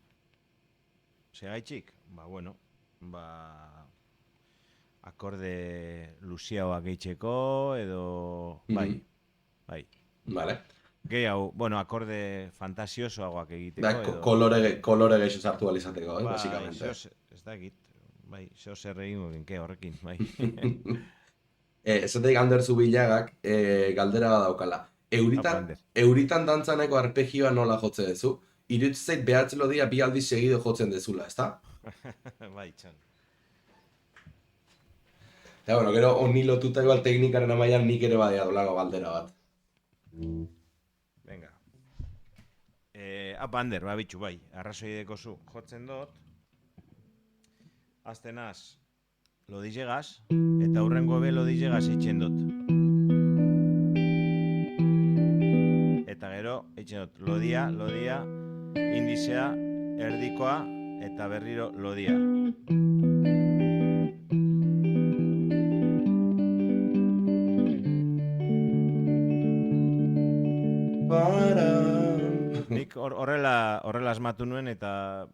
Segaitxik? Akorde luziagoak gehitzeko, edo... Bai. Vale. Gehiago, akorde fantasiosoagoak egiteko. Kolore gehiago sartu alizateko, basikamente. Ez dakit, zeo zer egingo genke horrekin, bai. Esateik Andersu Bilagak galdera bat daukala. Euritan dantzaneko arpegioa nola jotze dezu? Irutzeit behatz lodia bi aldiz segido jotzen dezula, ezta? Bai, txan. Eta, gero, honi lotuta igual teknikaren amaian nik ere badea dolago galdera bat. Venga. Ander, bitxu, bai. Arrazoi dekozu. Jotzen dut. Aztenaz, lodizegaz, eta hurrengo be lodizegaz eitzen dut. Eta gero, eitzen dut, lodia, indizea, erdikoa, eta berriro lodia. Nik horrela asmatu nuen eta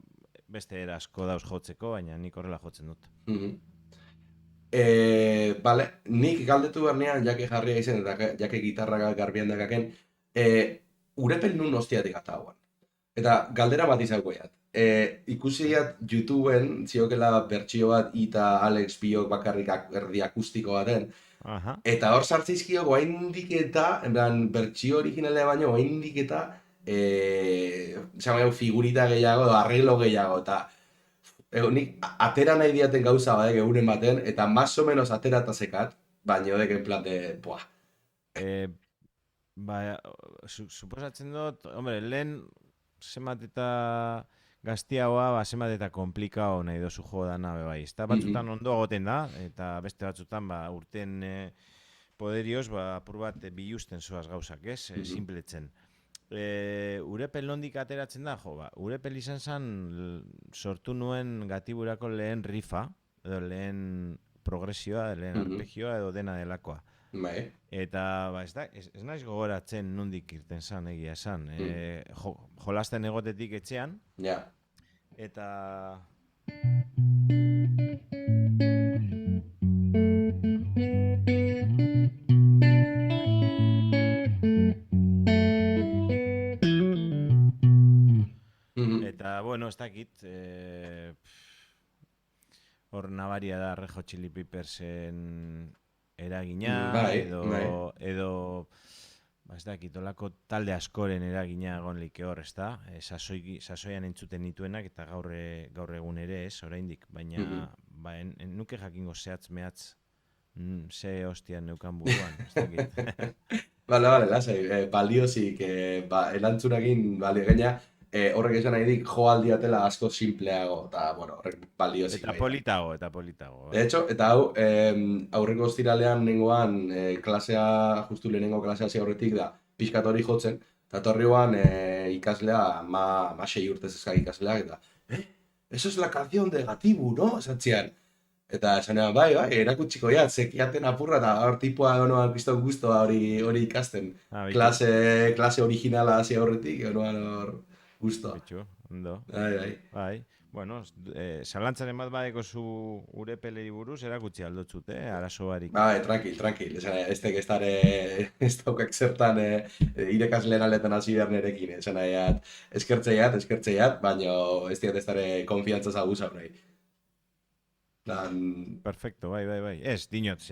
beste erasko dauz jotzeko, baina nik horrela jotzen dut. Bale, nik galdetu bernean, jake jarria izen, eta jake gitarra garbian dakaken, urepen nun ostiatik atauan. Eta galdera bat izagoiat. Ikusiat YouTubeen, ziokela bertsio bat eta Alex Biok bakarrik erdi akustiko baten, eta hor sartzizkio guaindik eta, bertsio originalea baino, guaindik eta figurita gehiago, arreglo gehiago, eta nik atera nahi diaten gauza badek egunen baten, eta más o menos atera eta zekat, baina odek en plan de, suposatzen dut, lehen zemat eta gaztiagoa, zemat eta komplikao nahi dozu jo dana, bai. Eta batzutan ondo agoten da, eta beste batzutan urten poderioz, apur bat bilusten zoaz gauzak, ez? Simpletzen. Urepel nondik ateratzen da, Urepel izan zen sortu nuen Gatiburako lehen rifa, edo lehen progresioa, lehen arpegioa edo dena delakoa. Bai. Eta, ez naiz gogoratzen nondik irten zan, egia esan. Jolasten egotetik etxean, Ja. eta... Eta, bueno, ez dakit, hor nabaria da Red Hot Chili Peppersen eragina, edo ez dakit, olako talde askoren eragina egon like hor, ez da? Sasoian entzuten nituenak eta gaur egun ere ez, oraindik, baina nuke jakingo zehatz mehatz ze hostian neukan buruan, ez dakit. Bale, lasai, baliozik, erantzunakin gaina, horrek esan nahi dik joaldiatela asko simpleago, eta, bueno, horrek baliozik. Eta politago. De hecho, eta hau, aurreko ostiralean nengoan klasea, justu lehenengo klasea ze horretik da, pixkat hori jotzen, eta torrioan ikaslea, ma 6 urtez eskak ikasleak, eta, eso es la canción de Gatibu, no? Esatzean. Eta esan bai, erakutsiko ja, zekiaten apurra, eta hor tipua honoan kriston guztua hori ikasten. Klase originala hasi horretik, honoan hor guztua. Betxo, ondo. Bai. Bueno, zalantzaren bat badeko zu Urepeleri buruz erakutsi aldotzut, arazo barik. Bai, tranquil. Ez daukak zertan irekasleen aletan hasi behar nerekin. Esan nahiat, eskertzeiat, baina ez diat ez dara konfiantzaz abusa nahi. Perfecto, bai. Ez, dinot,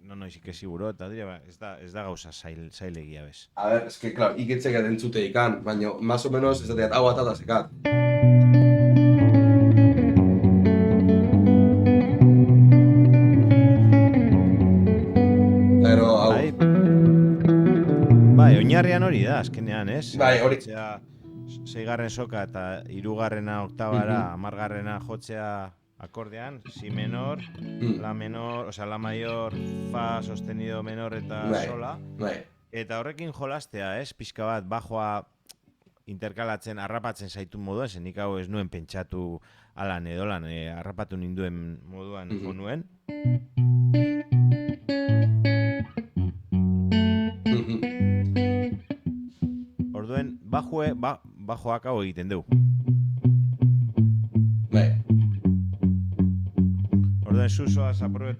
no noizik eziguro, eta dira, ez da gauza zailegia bez. A ver, es que, claro, iketzek entzute ikan, baina, más o menos, ez da, hau atata zekat. Pero, hau... Bai, oinarrian hori da, azkenean, ez? Bai, hori... 6. soka eta 3. oktabara, 10. jotzea akordean, si menor, la menor, o sea, la mayor, fa sostenido menor eta sola. Eta horrekin jolastea, ez? Pixka bat, bajoa interkalatzen, harrapatzen zaitu moduan, zen nik hau ez nuen pentsatu alan edolan, harrapatu ninduen moduan nuen. Orduen, bajoak hau egiten dugu. Orduen, zuzoaz aprobet.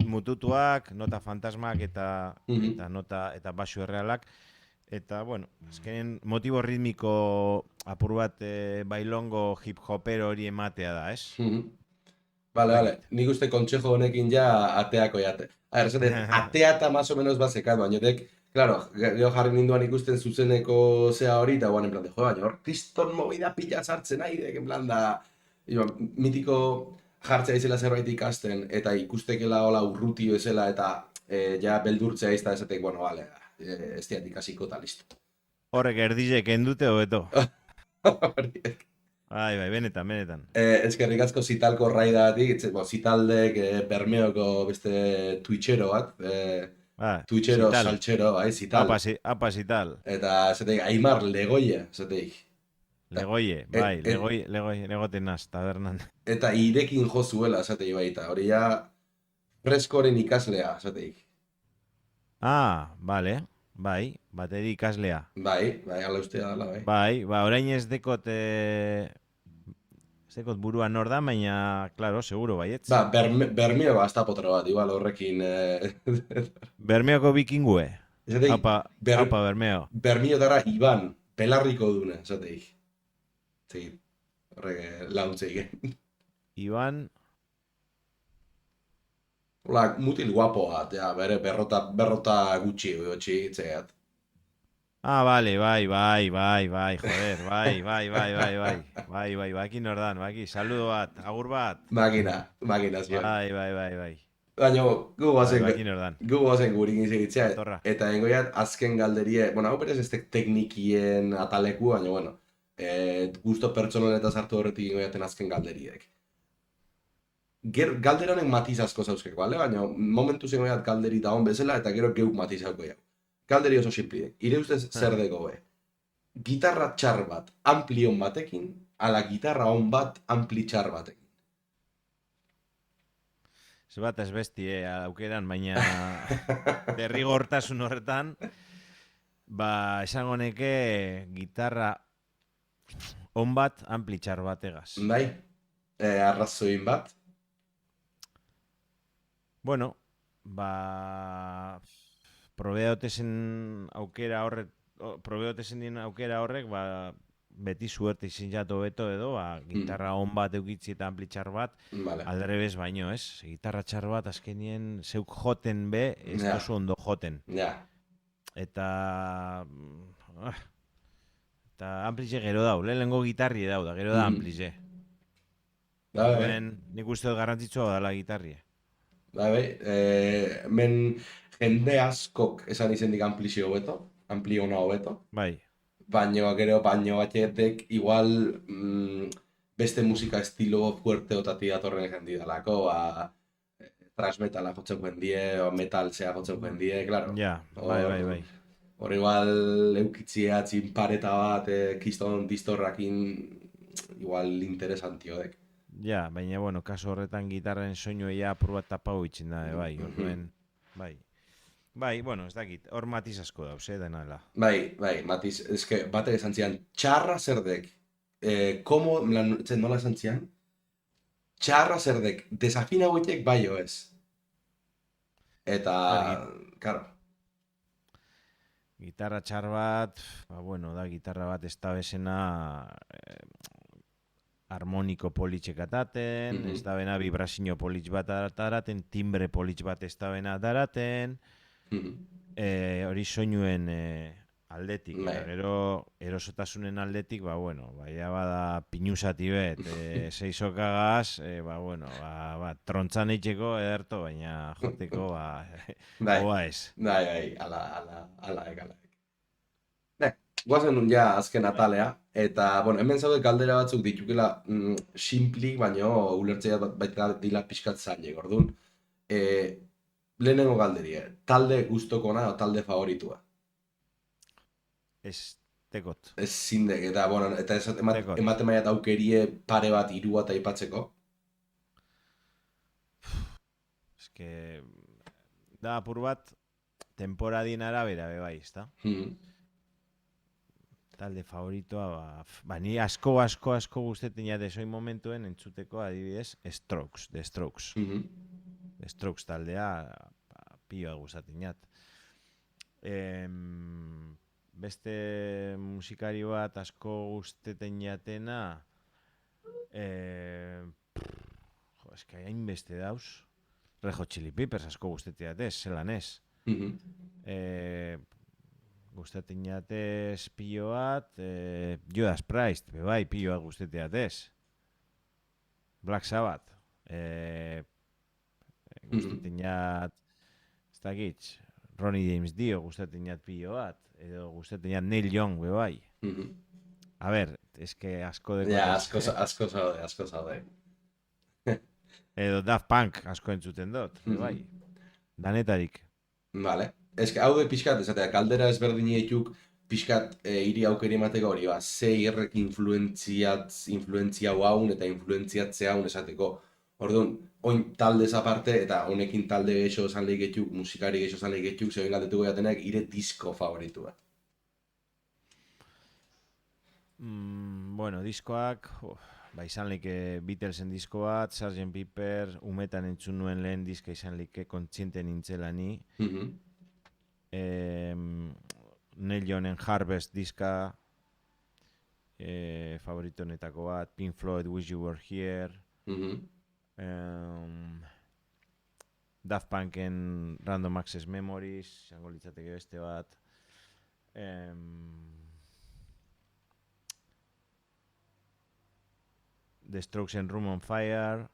Mututuak, nota fantasmak eta nota basu errealak. Eta, bueno, azkenen motibo ritmiko apur bat bailongo hip-hopero hori ematea da, ez? Vale. Nik uste kontsejo honekin ja ateako jate. Atea eta más o menos bazekat, baina dek, claro, gero jarri ninduan ikusten zuzeneko zea hori, eta guan en plan de, baina hor, kriston movida pila sartzen aire, en plan da, mitiko jartzea izela zerbait ikasten, eta ikustekela hola urruti bezala, eta ja beldurtzea izta esatek, bueno, vale, ez diat ikasiko eta listo. Horrek erdizek endute hobeto. Bai, benetan. Eskerrik asko Zitalko raidagatik, Zitaldek Bermeoko beste Twitchero bat, Twitchero, saltxero, Zital. Apa Zital. Eta, zateik, Aimar Legoie, zateik. Legoie, legoten naz, tabernan. Eta irekin jo zuela, zateik baita, hori ja freskoren ikaslea, zateik. Bale, bai, bateri ikaslea. Bai, ala ustea dala, bai. Bai, orain ez dekot buruan nor da, baina, claro, seguro, baietz. Bermeo hasta potro bat, igual horrekin... Bermeoko bikingue. Apa, Bermeo. Bermeo dara Iban, pelarriko dune, zateik. Zegi, horrek launtzeik. Iban... Hola, mutil guapo bat, ja, bere berrota gutxi, itzeat. Bale, bai, joder, bai, bakin ordan, saludo bat, agur bat. Makina, zion. Bai. Baina, gu gozen gurikin segitzea, eta dengoiat azken galderie, bueno, hau berez ez teknikien ataleku, baina, bueno, gusto pertsonal eta sartu horretik dengoiaten azken galderiek. Galder honek matiz asko zauzkeko, bale? Baina momentu zen goiat galderi da hon bezala eta gero geuk matiz hauko jau. Galderi oso simplide. Ire ustez zer dego be? Gitarra txar bat ampli on batekin, ala gitarra on bat ampli txar batekin. Ez bat ez besti, aukeran, baina derrigortasun horretan, esango neke gitarra on bat, ampli txar bat egaz. Bai, arrazoin bat. Bueno, probeotezen aukera horrek, beti suerte izin jato beto edo, gitarra on bat eukitzi eta ampli txar bat, Vale. aldrebez baino, ez? Gitarra txar bat azkenien zeuk joten be, ez Ja. dozu ondo joten. Ja, Eta amplize gero dau, lehenengo gitarri dau da, gero da amplize. bai, Nik uste dut garrantzitsua dela gitarrie. bai, men jende askok esan izendik amplizio hobeto, amplio ona hobeto. Bai, Baina gero, batetek igual beste musika estilo fuerte otatik datorren jendi dalako, thrash metala jotzen jendie, o metal zea jotzen jendie, claro. ja, bai. Hor igual eukitzia txinpareta bat, kiston distorrakin igual interesantiodek. Ja, baina, bueno, kaso horretan gitarren soinu ia apur bat tapau itxin da, bai, orduen, bai. Bai, bueno, ez dakit, hor matiz asko dauz, denala. Bai, Matiz, eske batek esan zian, txarra zerdek, nola esan zian? Txarra zerdek, desafina goitek bai ez. Eta, karo, Gitarra txar bat, da gitarra bat ez da bezena harmoniko politxek ataten, ez da bena vibrazio politx bat ataraten, timbre politx bat ez da bena ataraten, hori soinuen aldetik, gero erosotasunen aldetik, baina bada pinusati bet, seisokagaz, trontzan eitzeko ederto, baina joteko, hoa ez. Bai, ala. Guazen nun ja azken atalea, eta, hemen zaude galdera batzuk ditukela simplik, baina ulertzea baita dila pixkat zailek, orduan. Lehenengo galderia, talde guztokona o talde favoritua? Ez tekot. Ez zindek, eta, eta ematen maiat aukerie pare bat hiru bat aipatzeko. Eske, da apur bat, temporadien arabera bai, ezta? Talde favoritoa, ni asko guztetin jate soin momentuen entzuteko adibidez The Strokes. The Strokes taldea pioa gustatzen jat. Beste musikari bat asko guztetzen jatena, eske hain beste dauz. Red Hot Chili Peppers asko guztetzen jatez, zelan ez. Gustatzen jatez pilo bat, Judas Priest, bai, pilo bat gustatzen jatez. Black Sabbath, gustatzen jat, ez dakit, Ronnie James Dio gustatzen jat pilo bat, edo gustatzen jat Neil Young, bai. A ber, eske asko deko. Ja, asko zaude. Edo Daft Punk asko entzuten dut, bai. Danetarik. Vale. Eske hau de pixkat, esatea, kaldera ezberdin eituk pixkat hiri aukeri emateko hori, ze irrek influentzia haun eta influentziatzea haun esateko. Orduan, oin taldez aparte, eta honekin talde geixo esan leiketuk, musikari geixo esan leiketuk, zegoen galdetuko jatenak, ire disko favoritua. Diskoak, izan leike Beatlesen disko bat, Sgt. Pepper, umetan entzun nuen lehen diska izan leike kontziente nintzela ni. Neil Youngen Harvest diska, favorito honetako bat, Pink Floyd, Wish You Were Here, Daft Punken Random Access Memories, izango litzateke beste bat, The Strokes and Room on Fire,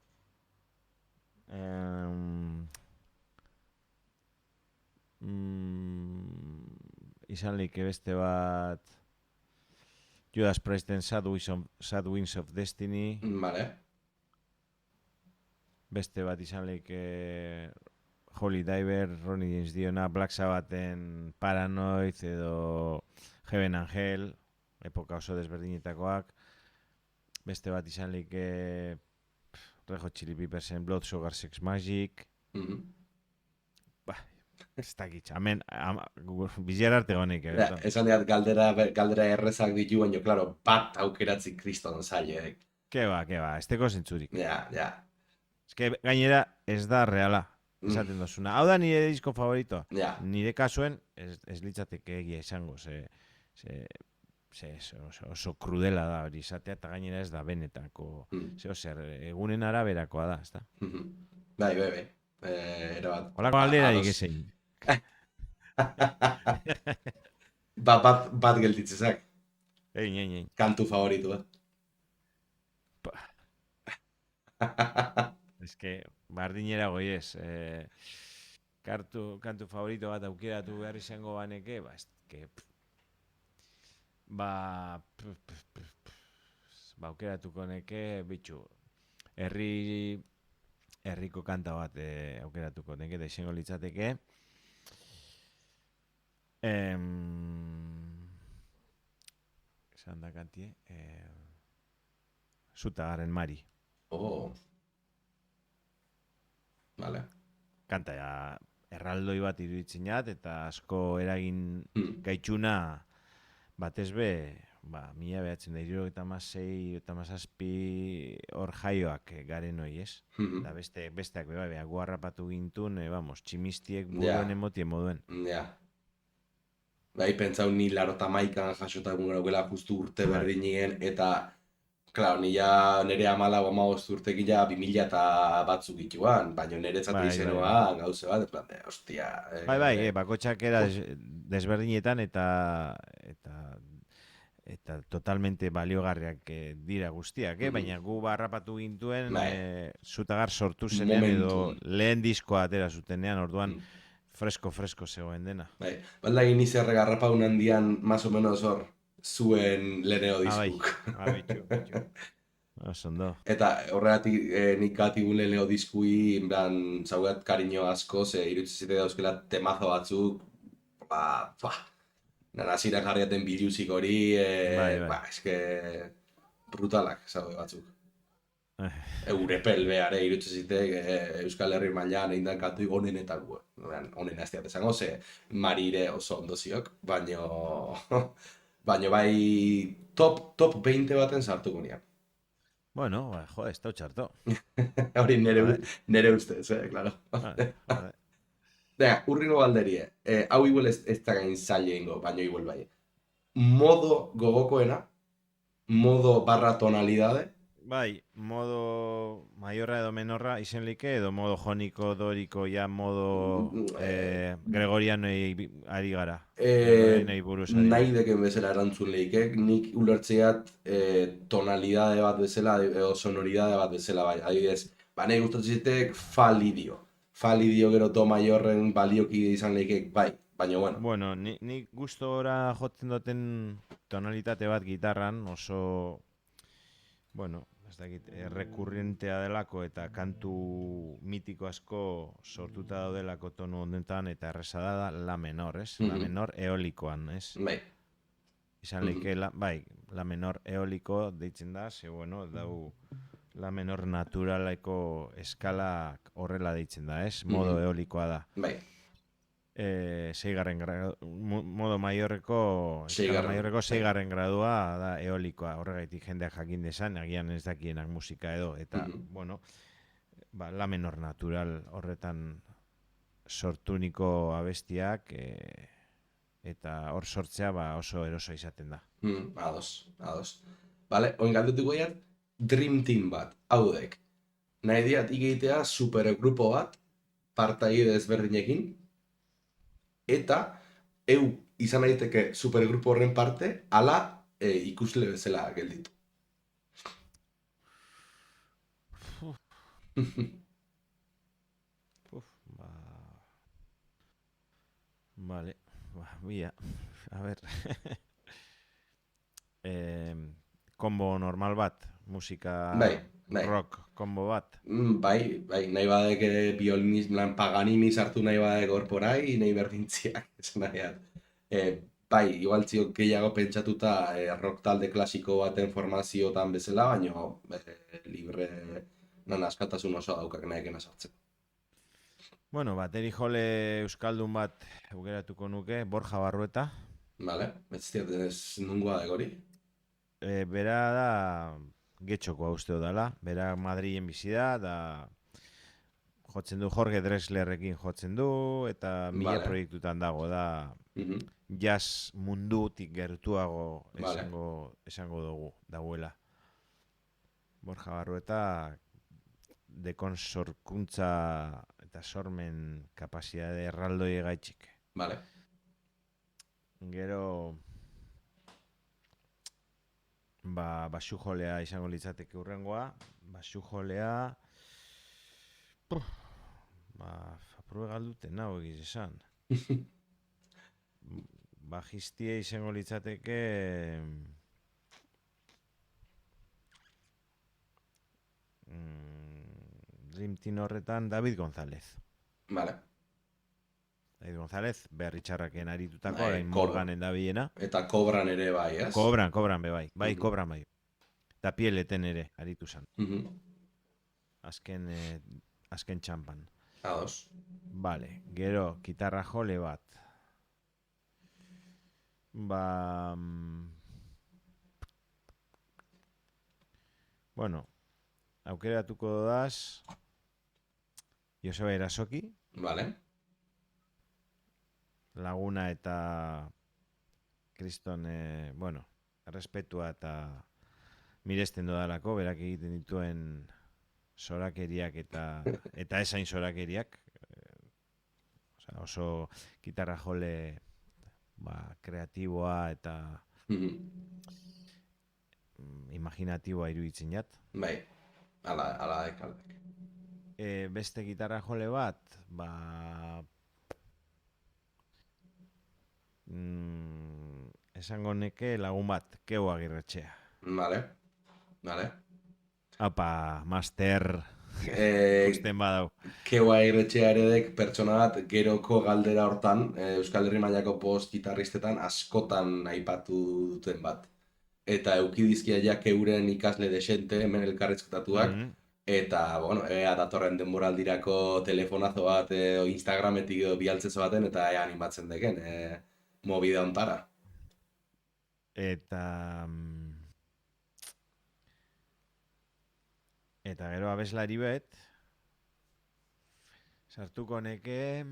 izan leike beste bat Judas Priest and Sad Winds of Destiny. Vale. beste bat izan leike Holy Diver, Ronnie James Diona, Black Sabbathen Paranoid edo Heaven Angel, epoka oso desberdinetakoak. Beste bat izan leike Red Hot Chili Peppersen Blood Sugar Sex Magic. Ez dakit, hemen bizar arte gonek. Esan diat galdera errezak ditu, baina, klaro, bat aukeratzi kriston zailek. Ke ba, ez teko zentzurik. Ja. Ez que gainera ez da reala, esaten dozuna. Hau da nire disko favoritoa. Ja. Nire kasuen ez litzateke egia izango, oso krudela da hori izatea, eta gainera ez da benetako. Egunen araberakoa da, ez da? Bai. Erabat. Holako alderarik ezein. Bat gelditzezak. Ein. Kantu favoritua. Ez que, bardinera goi ez. Kantu favorito bat aukeratu behar izango baneke, ez que... aukeratuko neke, bitxu, herriko kanta bat aukeratuko neke, eta izango litzateke. Esan da kantie, Zutagaren Mari. Oh. Vale. Kanta erraldoi bat iruditzinat, eta asko eragin gaitxuna batez be, 1976 hor jaioak garen hoi, ez? Da besteak beba, guarrapatu gintun, tximistiek buruen emotien moduen. Ja. Bai, pentsau ni 81an jasota egun justu urte berdinien, eta, klaro, nire 14-15 urtekin 2000 eta batzuk ituan, baina niretzat izenoan gauze bat, ostia... Bai, bakotxak era desberdinetan eta totalmente baliogarriak dira guztiak, baina gu barrapatu gintuen Zutagar sortu zenean edo lehen diskoa atera zutenean, orduan fresko zegoen dena. Bai, balda egin izerre garrapun handian, más o menos hor, zuen leheneo diskuk. Bitxu. Osondo. Eta horregatik nik gatigun leheneo diskui, zaugat kariño asko, irutzizite dauzkela temazo batzuk, Nanazira jarriaten biluzik hori, eske brutalak, zaude batzuk. Eurepel behar irutzezite Euskal Herri mailan egin dan kantu onenetako. Onen azteat esango, Marire oso ondoziok, baino bai top 20 baten sartuko nian. Bueno, ez da txarto. Hori nere ustez, klaro. Urringo galderie, hau igual ez da gain zaila ingo, baina igual bai. Modo gogokoena, modo barra tonalidade. Bai, modo mayorra edo menorra izen like, edo modo joniko, doriko, modo gregorianoi ari gara. Nahi deken bezala erantzun leikek, nik ulertzeat tonalidade bat bezala, edo sonoridade bat bezala bai. Adibidez, nahi gustatzen Falidio gero do maiorren balioki izan leikek, bai, baina bueno. Bueno, nik gustora jotzen duten tonalitate bat gitarran, oso, bueno, ez dakit, rekurrentea delako eta kantu mitiko asko sortuta daudelako tonu honetan eta erresa da la menor, ez? La menor eolikoan, ez? Bai. Izan leike, la menor eoliko deitzen da, bueno, dau la menor naturaleko eskalak horrela deitzen da, ez? Modo eolikoa da. Bai. Modo maiorreko seigarren gradua da eolikoa, horregaitik jendeak jakin desan, agian ez dakienak musika edo, eta, bueno, la menor natural horretan sortuniko abestiak, eta hor sortzea oso eroso izaten da. Ados. Vale, oin galdetuko iat, Dream Team bat, haudek. Nahi diat ikitea supergrupo bat, partaide ezberdinekin, eta izan daiteke supergrupo horren parte, ala ikusle bezala gelditu. Vale, a ver. Kombo normal bat, musika... Bai. Bai. rock kombo bat. Bai, nahi badek bioliniz, Paganini sartu nahi badek gorporai, nahi berdintziak, esan nahiat. Bai, igual ziok gehiago pentsatuta rock talde klasiko baten formaziotan bezala, baina libre nan askatasun oso daukak nahiken sartzen. Bueno, bateri jole euskaldun bat aukeratuko nuke, Borja Barrueta. Vale, ez nungoa da hori. Bera da getxokoa usteo dela, bera Madrilen bizi da jotzen du Jorge Drexlerrekin jotzen du, eta mila Vale. proiektutan dago da Mhm. jazz mundutik gertuago Vale. esango dugu, dagoela. Borja Barrueta dekonsorkuntza eta sormen kapazitate erraldoi gaitxik. Vale. Gero basu jolea izango litzateke urrengoa. Basu jolea aprue galduten nago egiz esan. Bajistia izango litzateke Dream Team horretan David González. Vale. David González, berri txarraken aritutako, Bai, orain Morganen dabiena. Eta kobran ere bai, ez? Kobran be bai. Bai, Mhm. kobran bai. Da pieleten ere aritu zan. Mhm. Azken txampan. Ados. Vale, gero, gitarra jole bat. Bueno, aukeratuko dodaz Joseba Erasoki, Vale. Laguna eta Kriston, bueno, errespetua eta miresten dodalako, berak egiten dituen zorakeriak eta esain zorakeriak. Oso gitarra jole kreatiboa eta imaginatiboa iruditzen jat. Bai, ala dekaldek. Beste gitarra jole bat, esango neke lagun bat, Keu Agirretxea. Vale. Apa, master, usten badau. Keua Agirretxea eredek pertsona bat geroko galdera hortan, Euskal Herri mailako post gitarristetan askotan aipatu duten bat. Eta eukidizkia ja Keuren ikasle desente, hemen elkarrezketatuak, eta, bueno, datorren denboraldirako telefonazo bat, Instagrametik bialtzezo baten, eta animatzen deken, movida ontara. Eta gero abeslari bet, sartuko neke...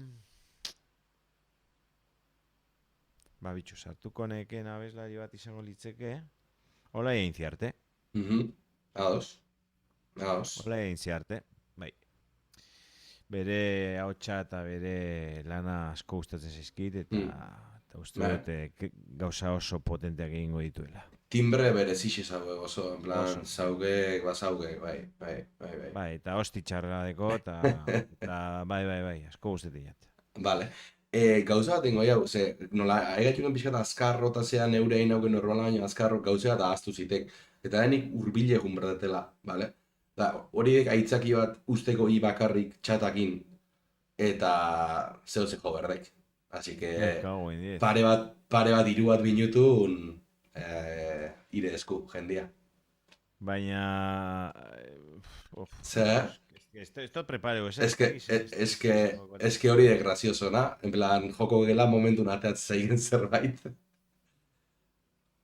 sartuko neken abeslari bat izango litzeke, hola egin ziarte. Ados. Hola egin ziarte, bai. Bere ahotsa eta bere lana asko gustatzen zaizkit, eta uste dute gauza oso potenteak egingo dituela. Timbre berezixe zauge oso, en plan, zaugek, bai. Bai, eta hosti txarra deko, eta bai, asko gustatzen jat. Vale. Gauza bat ingo jau, nola, egatxuken pixkat azkarro eta zean neure egin hauken normala baina azkarro gauza bat ahaztu zitek. Eta denik urbile egun berdetela, bale? Da, horiek aitzaki bat usteko bakarrik txatakin eta zehose jo berdek. Así que pare bat hiru bat minutun ire esku, jendia. Baina... Zer? Esto preparo, es que hori de gracioso, na? En plan, joko gela momentu nateatzen zaigen zerbait.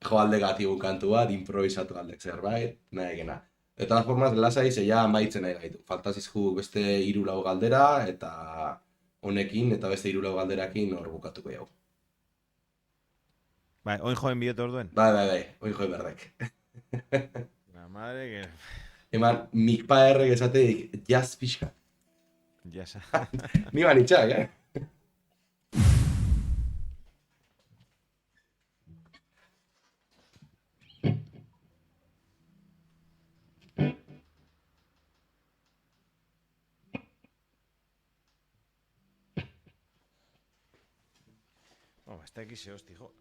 Jo alde gatibun kantu bat, improvisatu aldek zerbait, nahi egena. De todas formas, lasai zeia amaitzen nahi gaitu. Faltazizku beste 3-4 galdera, eta honekin, eta beste 3-4 galderakin hor bukatuko jau. Bai, oin joen biote orduen? Bai, oin joen berdek. La madre que... Eman, mikpa errek esateik, jazz pixka. Jazz. Ni banitxak, Está aquí se hosti, jo.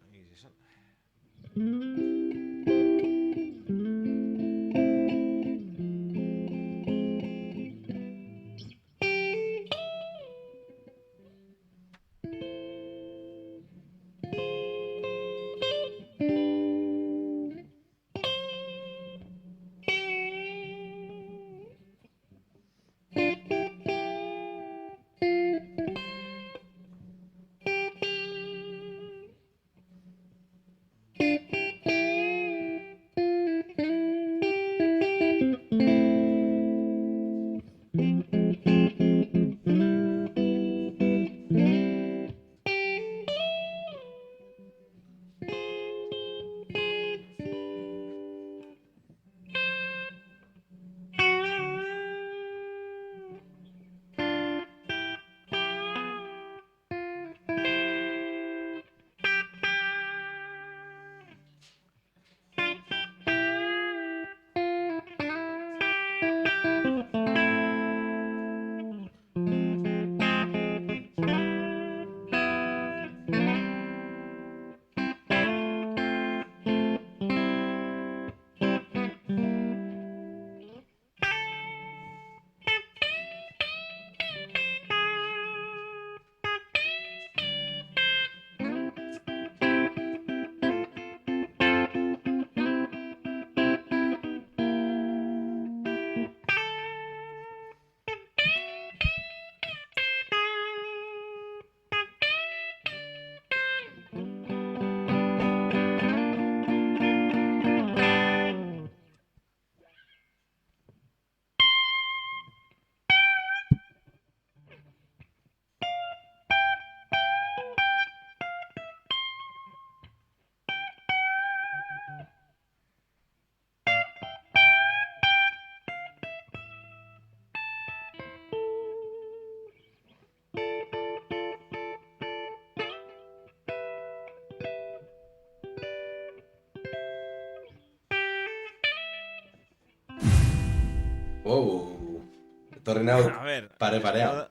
Wow, etorri nau A ber, pare-parean.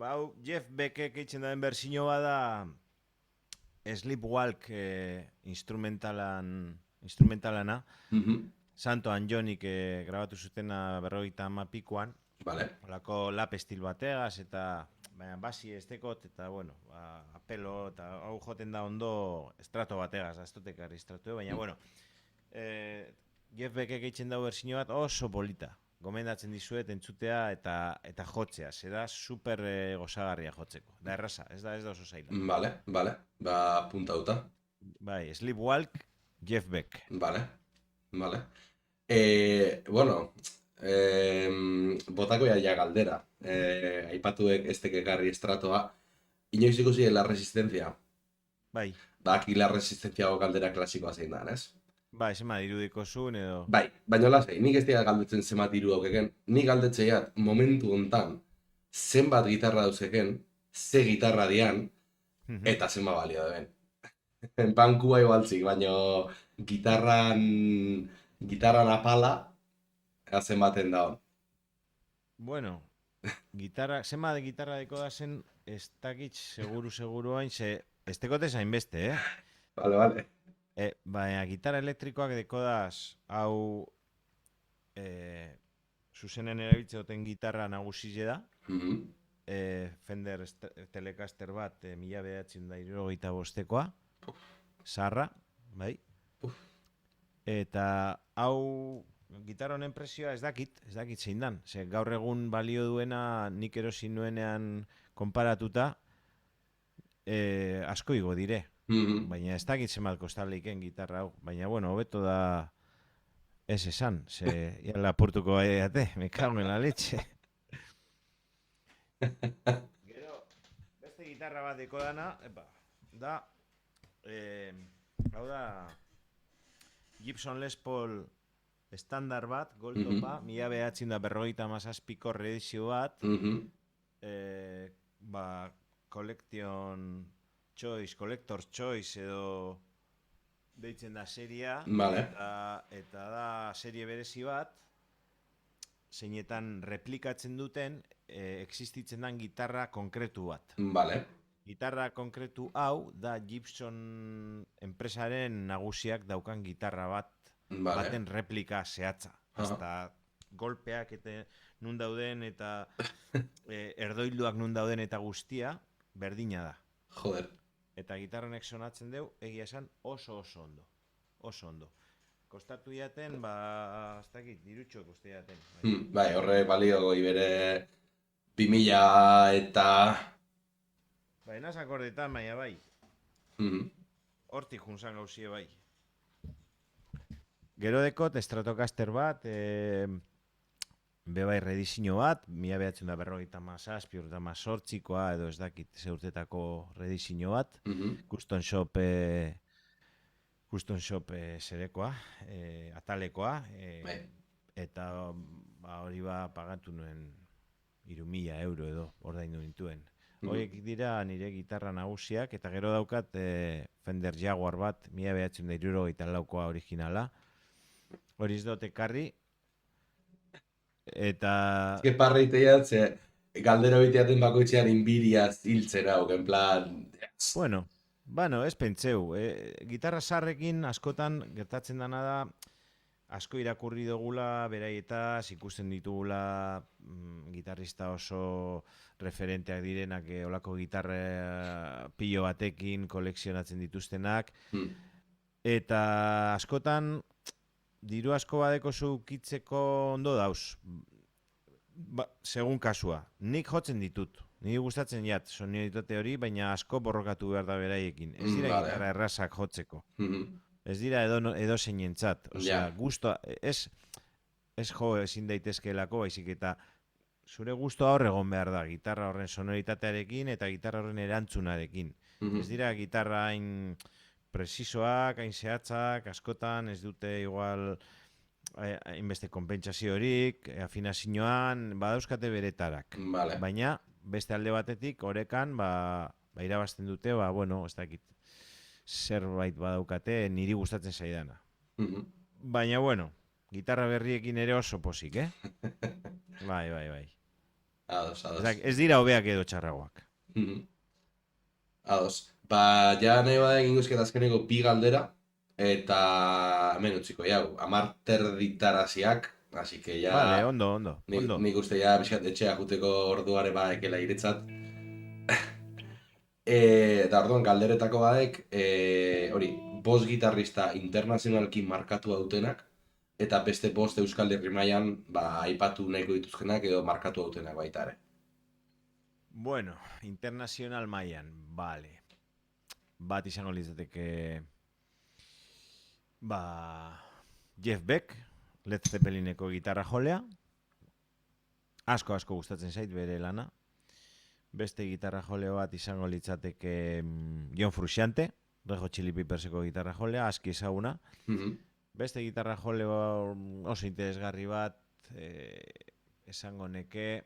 hau Jeff Beckek eitzen daen berzino bada Sleepwalk instrumentalana, Mhm, Santo Anjonik grabatu zutena 50 vale. Olako lap estil bategaz, eta baina basi estekot, eta bueno, apelo, eta hau joten da ondo estrato bategaz, ez dut ekarri estratu, baina bueno, Jeff Beckek eitzen dago berzino bat oso polita. Gomendatzen dizuet entzutea eta jotzea, zeda super gozagarria jotzeko. Da erraza, ez da oso zaila. Vale, ba, puntauta. Bai, Sleepwalk, Jeff Beck. Vale. Bueno, botako ja galdera. Aipatuek ez ekarri estratoa. Inoiz ikusi la resistencia. Bai, Baki la resistencia galdera klasikoa zein da, ez? bai, zema dirudiko zuen edo... Bai, baina lasai, nik ez dira galdetzen zenbat diru daukeken. Nik galdetzeiat momentu hontan zenbat gitarra dauzeken, ze gitarra dian, eta zenbat balio duen. Bankua igualtzik, baina gitarran apala zenbaten daun. Bueno, zema de gitarra deko da zen, ez dakit seguru hain, ze ez dekote zain beste, Vale. Baina gitarra elektrikoak dekodaz hau zuzenen erabiltze duten gitarra nagusize da. Fender Telecaster bat 1975koa, zaharra, bai. Eta hau gitarra honen presioa ez dakit zein dan. Ze gaur egun balio duena nik erosi nuenean konparatuta asko igo dire. Baina ez dakit zenbat kostaliken gitarra hau. Baina, bueno, hobeto da ez esan. Ze ya lapurtuko baiate, me cago en la leche. Gero, beste gitarra bat deko dana, da, hau da, Gibson Les Paul estandar bat, gold-topa, 1957ko reedizio bat, Collector's Choice edo deitzen da seria, Vale. eta da serie berezi bat, zeinetan replikatzen duten existitzen den gitarra konkretu bat. Vale. Gitarra konkretu hau da Gibson enpresaren nagusiak daukan gitarra baten replika zehatza. Hasta golpeak eta nun dauden eta erdoilduak nun dauden eta guztia berdina da. Joder. Eta gitarronek sonatzen deu, egia esan oso ondo. Oso ondo. Kostatu jaten, ez dakit, dirutxo koste jaten. Bai, horre balio goi bere 2000 eta... Bai, naz akordetan, baina bai. Hortik junzan gauzie bai. Gero dekot, Stratocaster bat, bebai redizio bat, 1957-1958koa edo ez dakit ze urtetako redizio bat, Custom Shop zerekoa, atalekoa, eta hori pagatu nuen 3.000 euro edo ordaindu nintuen. Horiek dira nire gitarra nagusiak, eta gero daukat Fender Jaguar bat, 1974koa originala. Hori ez dut ekarri, eta... Ez que parreiteiat, ze galdero biteaten bakoitzean inbidiaz hiltzera, en plan... Bueno, ez pentseu. Gitarra sarrekin askotan gertatzen dana da, asko irakurri dugula, beraietaz, ikusten ditugula gitarrista oso referenteak direnak, olako gitarra pilo batekin kolekzionatzen dituztenak, eta askotan diru asko badeko zukitzeko ondo dauz, segun kasua. Nik jotzen ditut, niri gustatzen jat sonoritate hori, baina asko borrokatu behar da beraiekin. Ez dira gitarra errazak jotzeko. Ez dira edo zeinentzat. Osea, gustoa, ez jo ezin daitezkeelako, baizik eta zure gustoa hor egon behar da, gitarra horren sonoritatearekin eta gitarra horren erantzunarekin. Ez dira gitarra hain presisoak, hain zehatzak, askotan ez dute igual hainbeste konpentsaziorik, afinazioan, badauzkate beretarak. Baina, beste alde batetik, orekan, irabazten dute, ez dakit, zerbait badaukate niri gustatzen zaidana. Baina, gitarra berriekin ere oso pozik, Bai. Ados. Ez dira hobeak edo txarragoak. Ados. Ba, ja nahi bada egin guzket azkeneko bi galdera, eta hemen utziko jau, 10 terditaraziak, así que ja... Vale, ondo. Nik uste ja pixkat etxea juteko orduare baekela iritzat. Eta orduan galderetako badek, hori, bost gitarrista internazionalki markatu dautenak, eta beste bost Euskal Herri mailan aipatu nahiko dituzkenak edo markatu dautenak baita ere. Bueno, internazional mailan, vale. Bat izango litzateke Jeff Beck, Led Zeppelineko gitarra jolea. Asko gustatzen zait bere lana. Beste gitarra jole bat izango litzateke John Frusciante, Red Hot Chili Pepperseko gitarra jolea, aski ezaguna. Beste gitarra jole oso interesgarri bat, esango neke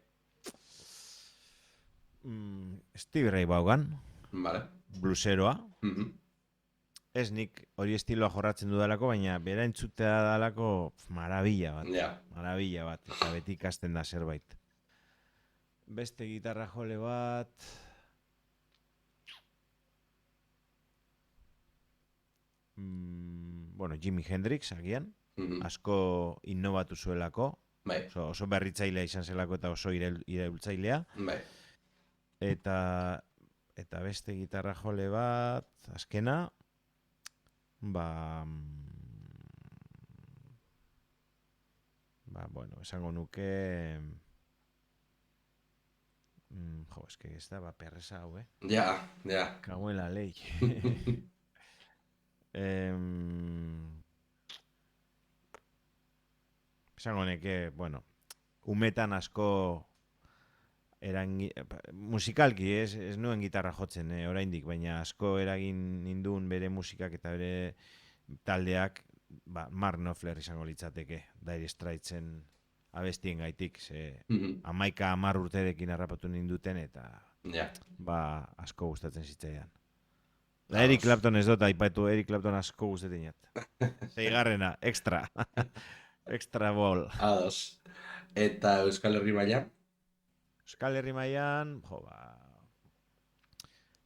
Stevie Ray Vaughan, Vale. bluseroa. Ez nik hori estiloa jorratzen dudalako, baina bera entzutea dalako marabila bat. Marabila bat, eta beti ikasten da zerbait. Beste gitarra jole bat... bueno, Jimi Hendrix, agian. Asko innobatu zuelako. Oso berritzailea izan zelako eta oso iraultzailea. Eta beste gitarra jole bat, azkena... bueno, esango nuke... es que esta va perresa hau, Ja. Cago en la ley. Esango neke, bueno, umetan asko musikalki, ez nuen gitarra jotzen oraindik, baina asko eragin nindun bere musikak eta bere taldeak, Mark Knopfler izango litzateke, Dire Straitsen abestien gaitik, 11 urterekin harrapatu ninduten eta asko gustatzen zitzaidan. Eric Clapton ez dut aipatu, Eric Clapton asko gustatzen jat. Seigarrena, extra. Extra ball. Ados. Eta Euskal Herri mailan? Euskal Herri mailan,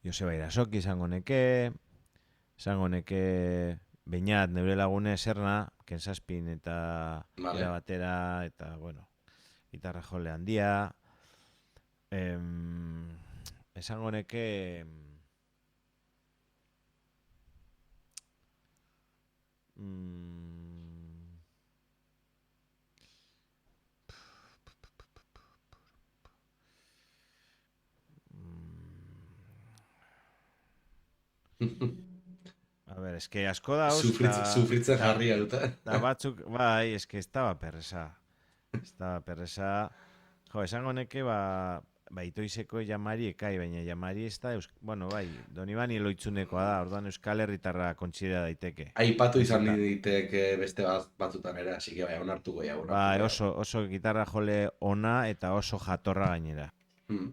Joseba Irasoki izango neke Beñat, neure lagune Serna, Kensaspin eta Ira batera, eta, bueno, gitarra jole handia. Esango neke... A ver, eske asko da... Sufritzen jarria dut. Da batzuk, bai, eske ez daba perresa. Jo, esango neke, itoizeko Jamari ekai, baina Jamari ez da, bueno, bai, Donibani loitzunekoa da, orduan Euskal Herritarra kontsidera daiteke. Aipatu izan diteke beste batzutan ere, así que bai, onartuko jau. Bai, oso gitarra jole ona eta oso jatorra gainera.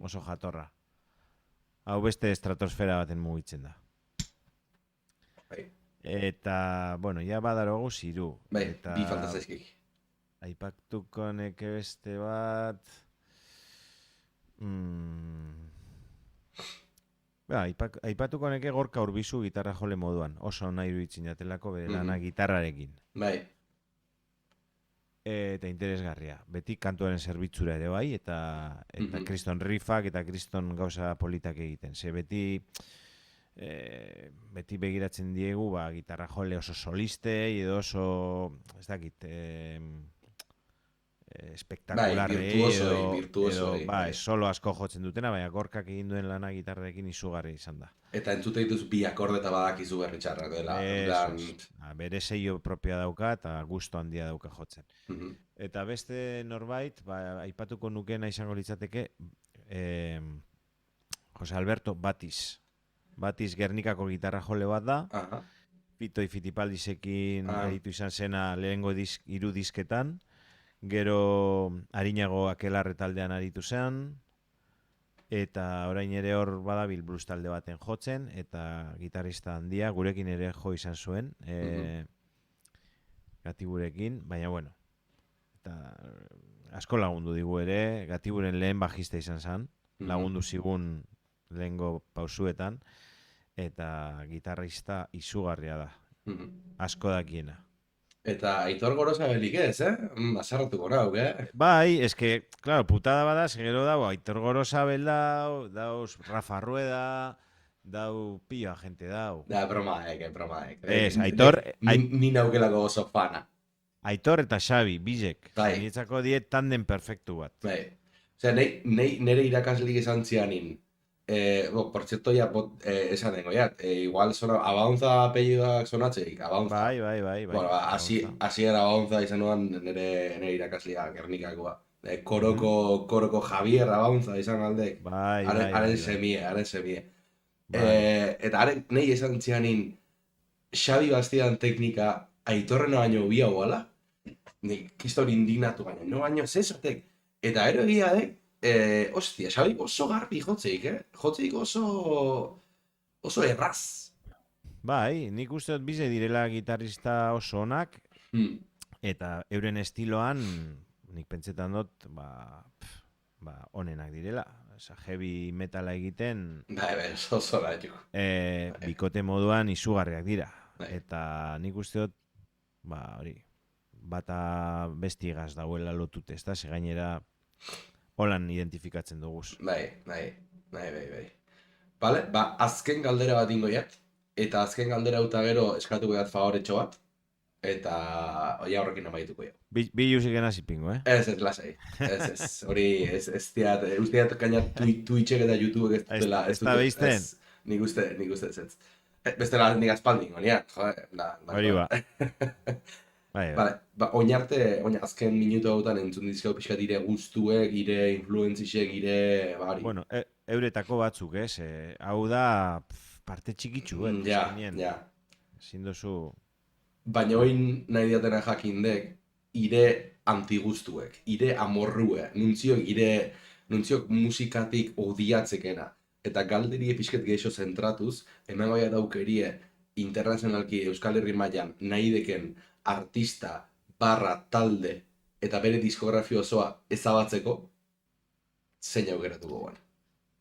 Oso jatorra. Hau beste estratosfera baten mugitzen da. Eta, bueno, ja badarogu ziru. Bai, bi falta zaizkik. Aipatuko neke beste bat... Aipatuko neke Gorka Urbizu gitarra jole moduan. Oso nahi iruditzen jatelako bere lana gitarrarekin. Bai. Eta interesgarria. Beti kantuaren zerbitzura ere bai, eta kriston riffak eta kriston gauza politak egiten. Ze beti begiratzen diegu gitarra jole oso solistei edo oso, ez dakit, espektakularrei edo solo asko jotzen dutena, baina Gorkak egin duen lana gitarrarekin izugarri izan da. Eta entzute dituz bi akorde eta badakizu berri txarrak dela. Bere seio propioa dauka eta gusto handia dauka jotzen. Eta beste norbait, aipatuko nukena izango litzateke, Jose Alberto Batiz. Batiz Gernikako gitarra jole bat da. Pitoi Fitipaldisekin aritu izan zena lehengo 3 disketan. Gero Arinago Akelarre taldean aritu zen. Eta orain ere hor badabil blues talde baten jotzen. Eta gitarrista handia, gurekin ere jo izan zuen. Gatiburekin, baina bueno. Eta asko lagundu digu ere, Gatiburen lehen bajista izan zen, lagundu zigun lehengo pausuetan, eta gitarrista izugarria da, asko dakiena. Eta Aitor Gorozabelik ez, Azarratuko nauk, Bai, eske, claro, putada bada, gero dau, Aitor Gorosabel dauz Rafa Rueda, dau pila gente dau. Da, bromaek. Ez, Aitor, Ni naukelako oso fana. Aitor eta Xabi, bizek. Bai. Nietzako diet tanden perfektu bat. Bai. Osea, nire irakaslik izan zianin. Por cierto, ya, esan dengo, ya. Igual, Abaunza apellidoak sonatzeik, Abaunza. Bai. Bueno, así era Abaunza izan nuan nire irakaslia, Gernikakoa. Koroko Javier Abaunza izan aldek. Bai. Haren semie. Eta haren nahi esan zianin Xabi Bastidan teknika Aitorrena baino biago ala. Nik kiston indignatu baina, no baino zezatek. Eta ero egia dek, ostia, Xabik oso garbi jotzeik, Jotzeik oso erraz. Bai, nik uste dut bize direla gitarrista oso onak, eta euren estiloan, nik pentsetan dut, onenak direla. Osa, heavy metala egiten, Bai, oso da, jo. bikote moduan izugarriak dira. Bai. Eta nik uste dut, hori, bata bestiegaz dauela lotute, ez da, gainera holan identifikatzen duguz. Bai. Vale, azken galdera bat ingoiat. Eta azken galdera uta gero eskatuko dat favoretxo bat. Eta oia horrekin amaituko jo. Bi jusik enaz ipingo, Ez, lasai. Ez. Hori, ez diat, usteat kaina Twitchek eta YouTubek ez dutela. Ez da behizten? Nik uste ez. Bestela nik aspaldin, joder. Hori ba. Bai. Oinarte, azken minutu hautan entzun dizkau pixkat ire guztuek, ire influenzisek, ire bari. Bueno, euretako batzuk, ez? Hau da parte txikitsu, Ja. Ezin duzu... Baina oin nahi diatena jakindek, ire antiguztuek, ire amorrue, nuntziok musikatik odiatzekena. Eta galderi pixket geixo zentratuz, hemen goia daukerie internazionalki Euskal Herri mailan nahi deken artista, talde, eta bere diskografia osoa ezabatzeko, zein aukeratuko guen.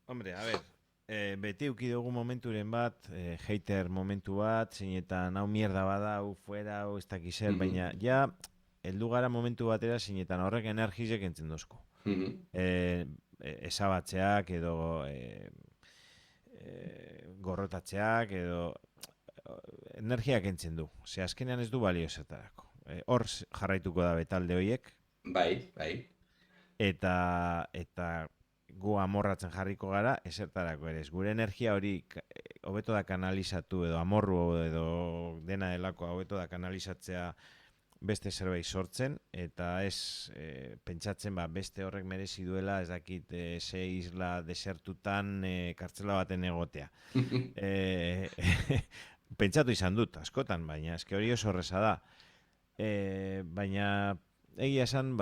Hombre, a ver, beti euki dugu momenturen bat, hater momentu bat, zeinetan hau mierda bada, hau fuera, hau ez dakizer, baina ja, heldu gara momentu batera zeinetan horrek energizek entzen dozko. Ezabatzeak edo gorrotatzeak edo energiak entzen du. Ze azkenean ez du balio esatarako. Hor jarraituko da betalde horiek. Bai. Eta gu amorratzen jarriko gara, esertarako ere. Gure energia hori hobeto da kanalizatu edo amorru edo dena delako hobeto da kanalizatzea beste zerbait sortzen, eta ez pentsatzen beste horrek merezi duela, ez dakit ze isla desertutan kartzela baten egotea. Pentsatu izan dut, askotan, baina eske hori oso horreza da. Baina egia esan,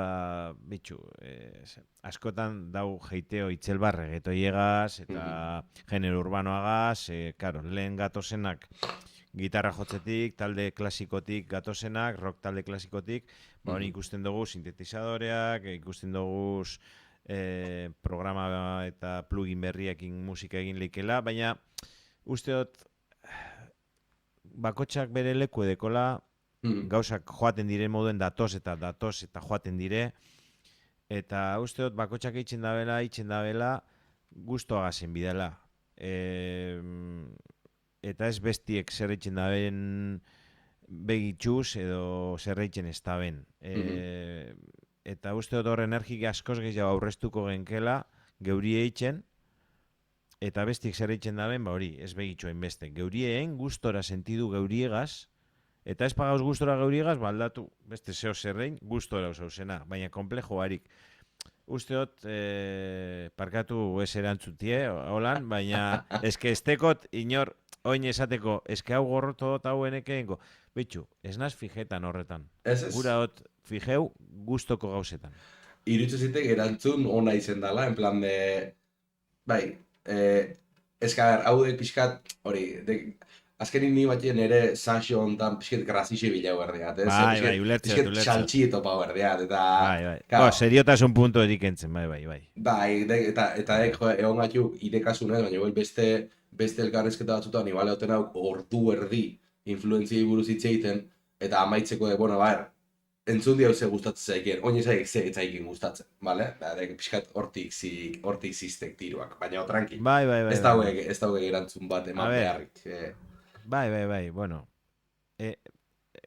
bitxu, askotan dau jeiteo itzelbarre getoiegaz, eta genero urbanoagaz, karo, lehen gatozenak gitarra jotzetik, talde klasikotik gatozenak, rock talde klasikotik, hori ikusten dugu sintetizadoreak, ikusten dugu programa eta plugin berriekin musika egin leikela, baina uste dut bakotxak bere leku edekola, gauzak joaten diren moduen datoz eta joaten dire, eta uste dut bakotxak eitzen dabela, guztua gazen bidela. Eta ez bestiek zer eitzen daben begitxuz edo zer eitzen ez daben. Eta uste dut hor energik askoz gehiago aurreztuko genkela, geuri eitzen, eta bestiek zer eitzen daben, hori, ez begitxoen beste. Geurien gustora sentidu geuriegaz, eta ez pagauz gustora geuriegaz, aldatu beste zeo zerrein gustora usauzena, baina komplejo harik. Uste dut, parkatu ez erantzutie, holan, baina eske estekot inor, oin esateko, eske hau gorroto dut hau enekeenko. Bitxu, ez naz fijetan horretan. Gura dut fijeu gustoko gauzetan. Irutze zitek erantzun ona izen dela, en plan de... Bai, hau de pixkat, hori, azkenin ni batien ere saxo hontan pixket grazixi bilau berdeat, ez? Bai, ulertzeot, Pixket ulertzeot. saltxi topa berdeat, eta... Bai. Claro, Seriotasun puntu erik entzen, bai. bai, eta egon gaitu idekasunez, baina igual beste elkarrezketa batzutan, igual egoten hau ordu erdi influentziei buruz hitz egiten, eta amaitzeko bueno, entzun diau ze gustatzen zaikien, oin ez zaikin gustatzen, bale? Pixkat hortik ziztek tiruak, baina tranqui. Bai. Ez daude erantzun bat eman A ber. beharrik. Bai, bueno.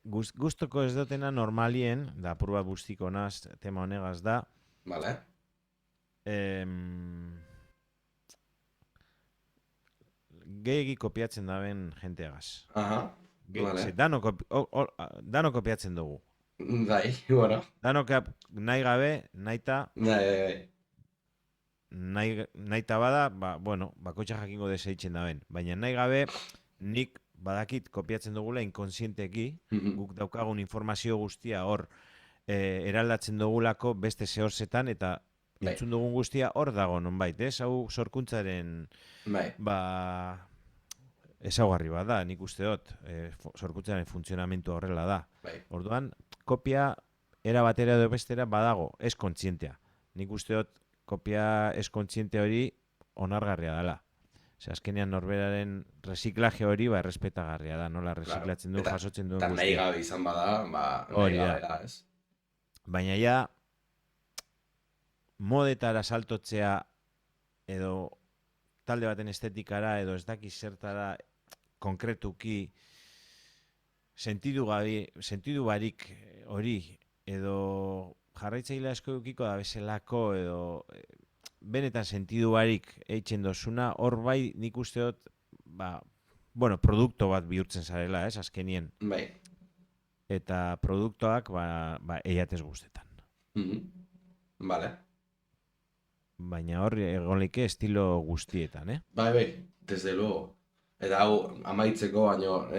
Gustoko ez dutena normalien, da apur bat bustiko naz, tema honegaz da, Bale? gehiagi kopiatzen daben jenteagaz. Aha, bale. Dano kopiatzen dugu. Bai, bueno. Dano nahi gabe, naita, Bai. naita bada, bakoitza jakingo deseitzen daben. Baina nahi gabe, nik badakit kopiatzen dugula inkonsienteki, guk daukagun informazio guztia hor eraldatzen dugulako beste zehorzetan, eta entzun dugun guztia hor dago nonbait, ez? Hau sorkuntzaren ezaugarri bat da, nik uste dut, sorkuntzaren funtzionamentu horrela da. Orduan, kopia era batera edo bestera badago, ez kontzientea. Nik uste dut, kopia ez kontziente hori onargarria dela. Ose, azkenean norberaren reziklaje hori errespetagarria da, nola reziklatzen duen, jasotzen duen guztia. Eta nahi gabe izan bada, nahi gabe da, ez? Baina ja, modetara saltotzea edo talde baten estetikara edo ez dakiz zertara konkretuki sentidu barik hori edo jarraitzaile asko edukiko da bezalako edo benetan sentidu barik eitzen dozuna, hor bai nik uste dut, produkto bat bihurtzen zarela, ez, azkenien. Bai. Eta produktoak, eiatez guztetan. Bale. Baina hor egon leike estilo guztietan, Bai, desde luego. Eta hau, amaitzeko, baino,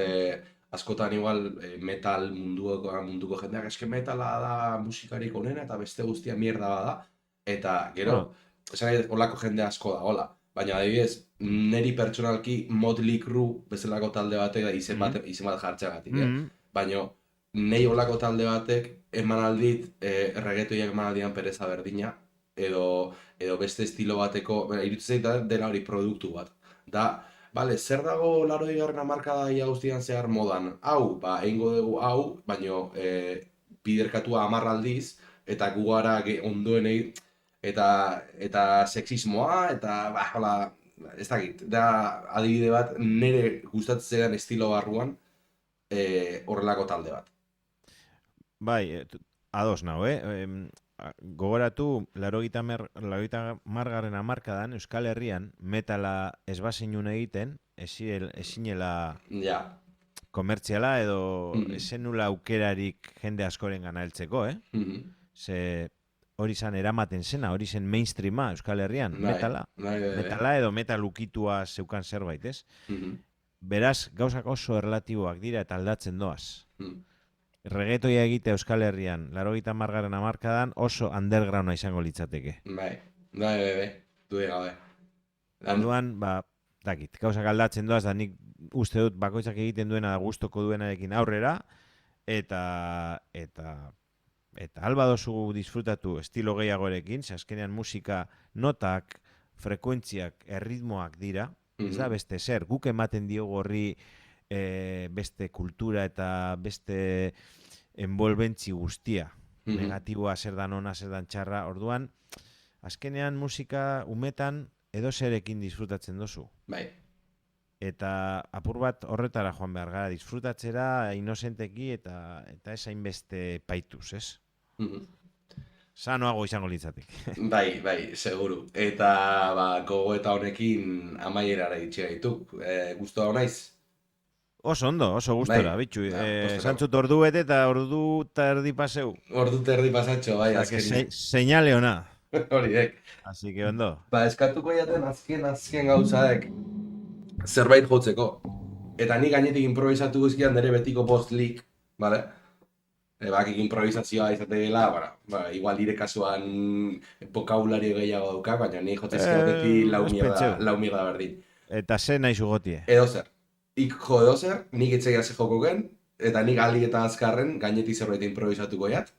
askotan igual metal munduko jendeak, eske metala da musikarik onena eta beste guztia mierda bada. Eta gero, esan nahi olako jende asko da, hola. Baina adibidez, neri pertsonalki Motley Crue bezalako talde batek da izen bat jartzeagatik. Baina nei olako talde batek eman aldit, reggaetoiak eman aldian pereza berdina, edo beste estilo bateko, irutzen zait dela hori produktu bat. Da, bale, zer dago 80. hamarkada ia guztian zehar modan? Hau, egingo dugu hau, baina biderkatua 10 aldiz, eta gu gara ondoen egin, eta sexismoa, eta hola, ez dakit, da adibide bat nire gustatzen zean estilo barruan horrelako talde bat. Bai, ados nau, gogoratu, 80. hamarkadan Euskal Herrian metala ez bazinun egiten, ezinela komertziala edo ezenula aukerarik jende askoren gana heltzeko, Ze hori zan eramaten zena, hori zen mainstreama Euskal Herrian, metala. Metala edo metal ukitua zeukan zerbait, ez? Beraz, gauzak oso erlatiboak dira eta aldatzen doaz. Reggaetoia egite Euskal Herrian, 80. hamarkadan oso undergrounda izango litzateke. Bai, du gabe. Orduan, dakit, gauzak aldatzen doaz, da nik uste dut bakoitzak egiten duena da gustoko duenarekin aurrera, eta alba dozu disfrutatu estilo gehiagorekin, ze azkenean musika notak, frekuentziak, erritmoak dira, ez da beste zer, guk ematen diogu horri beste kultura eta beste envolbentzi guztia. Negatiboa zer dan ona, zer dan txarra. Orduan, azkenean musika umetan edo zerekin disfrutatzen dozu. Bai. Eta apur bat horretara joan behar gara, disfrutatzera inozenteki eta ez hainbeste paituz, ez? Sanoago izango litzatik. Bai, seguru. Eta gogoeta honekin amaierara itxe gaituk. Gustoa naiz? Oso ondo, oso gustora, bitxu. Zantzut ordu bete eta ordu terdi paseu. Ordu terdi pasatxo, bai, azkenin. Señale ona. Horiek. Así que ondo. Eskatuko jaten azken gauzaek zerbait jotzeko. Eta ni gainetik improvisatu guzkian nire betiko post-lik, bale? Bakik improvisazioa izate dela, igual dire kasuan vokabulario gehiago dauka, baina ni jotzezkero beti lau mierda berdin. Eta ze nahi zugotie? Edo zer. ik jo edozer, nik etxegia ze joko gen, eta nik aldi eta azkarren gainetik zerbait improvisatuko jat.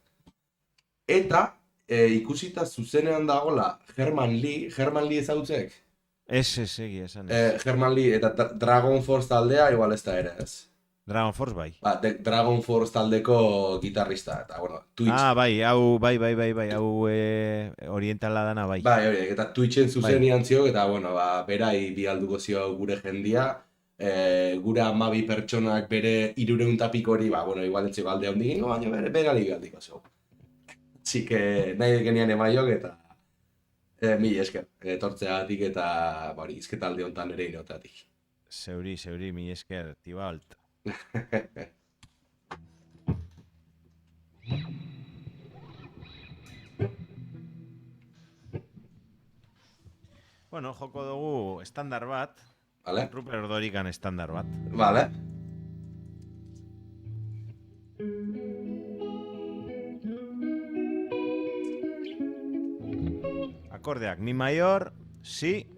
Eta ikusita zuzenean dagola Herman Lee ezagutzek? Ez, egia esan ez. Herman Lee eta Dragon Force taldea igual ez da ere, ez? Dragon Force bai. Ba, Dragon Force taldeko gitarrista, eta, bueno, Twitch. Bai, hau orientala dana bai. Bai, hori, eta Twitchen zuzenian ziok, eta, bueno, ba, berai bialduko zio gure jendia, gure 12 pertsonak bere 300 tapiko hori, ba, bueno, igual entziko alde hondik, baina bere bialdiko zio. Así que nahi dekenian emaiok, eta mil esker, etortzeatik eta, hori, izketalde honetan ere inotatik. Zeuri, mil esker, Tibalt. Bueno, joko dugu estandar bat, Vale? Rupert Dorigan estandar bat. Vale. Akordeak, mi mayor, si,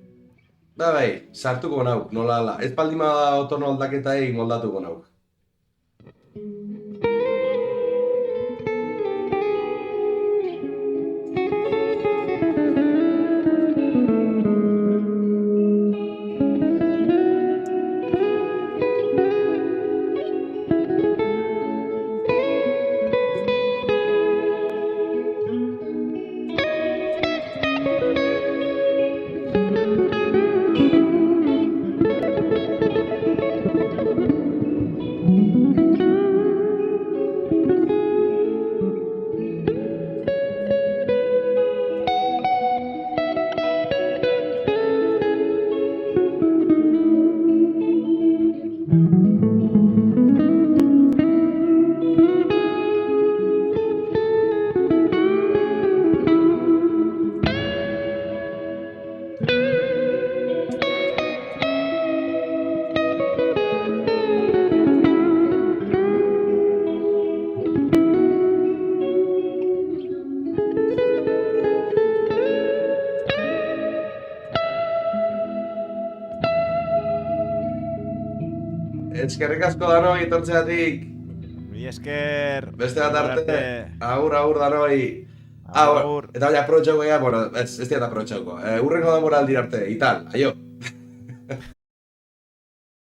Bai, sartuko nauk, nola ala. Ez baldin bada otono aldaketa egin moldatuko nauk. Eskerrik asko danoi etortzeatik. mi esker. Beste bat arte. Agur danoi. Agur. Eta baina aprobetxauko ya, bueno, ez diat aprobetxauko. Urrengo denbora aldira arte, ital, aio.